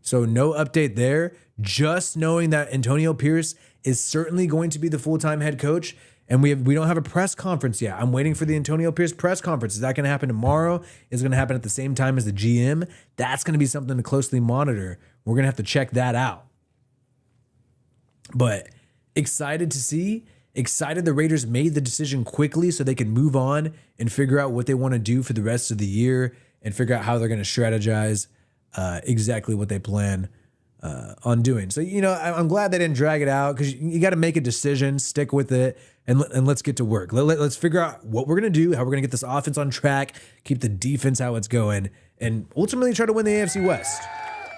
So no update there. Just knowing that Antonio Pierce is certainly going to be the full-time head coach. And we don't have a press conference yet. I'm waiting for the Antonio Pierce press conference. Is that going to happen tomorrow? Is it going to happen at the same time as the GM? That's going to be something to closely monitor. We're going to have to check that out. But excited to see. Excited the Raiders made the decision quickly so they can move on and figure out what they want to do for the rest of the year and figure out how they're going to strategize exactly what they plan on doing. So, you know, I'm glad they didn't drag it out because you got to make a decision, stick with it, and let's get to work. Let's figure out what we're going to do, how we're going to get this offense on track, keep the defense how it's going, and ultimately try to win the AFC West.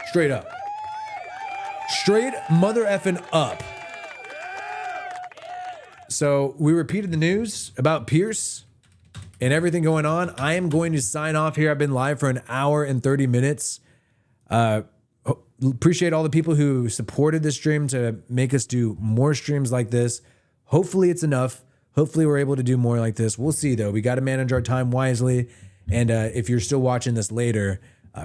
Straight up. Straight mother effing up. So we repeated the news about Pierce and everything going on. I am going to sign off here. I've been live for an hour and 30 minutes. Appreciate all the people who supported this stream to make us do more streams like this. Hopefully it's enough. Hopefully we're able to do more like this. We'll see though. We got to manage our time wisely. And if you're still watching this later,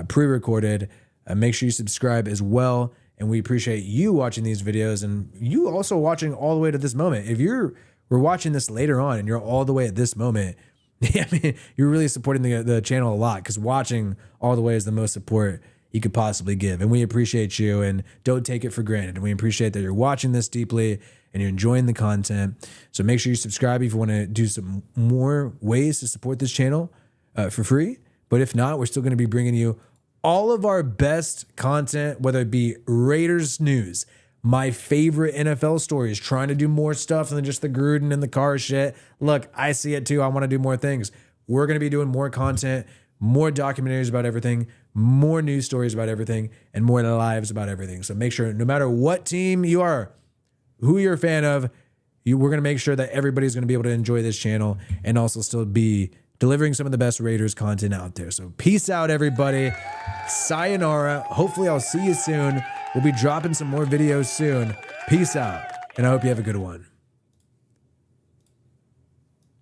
pre-recorded, make sure you subscribe as well. And we appreciate you watching these videos and you also watching all the way to this moment. If we're watching this later on and you're all the way at this moment, I mean, you're really supporting the channel a lot because watching all the way is the most support you could possibly give. And we appreciate you and don't take it for granted. And we appreciate that you're watching this deeply and you're enjoying the content. So make sure you subscribe if you want to do some more ways to support this channel for free. But if not, we're still going to be bringing you all of our best content, whether it be Raiders news, my favorite NFL stories, trying to do more stuff than just the Gruden and the Carr shit. Look, I see it too. I want to do more things. We're going to be doing more content, more documentaries about everything, more news stories about everything, and more lives about everything. So make sure no matter what team you are, who you're a fan of, we're going to make sure that everybody's going to be able to enjoy this channel and also still be delivering some of the best Raiders content out there. So peace out, everybody. Sayonara. Hopefully I'll see you soon. We'll be dropping some more videos soon. Peace out. And I hope you have a good one.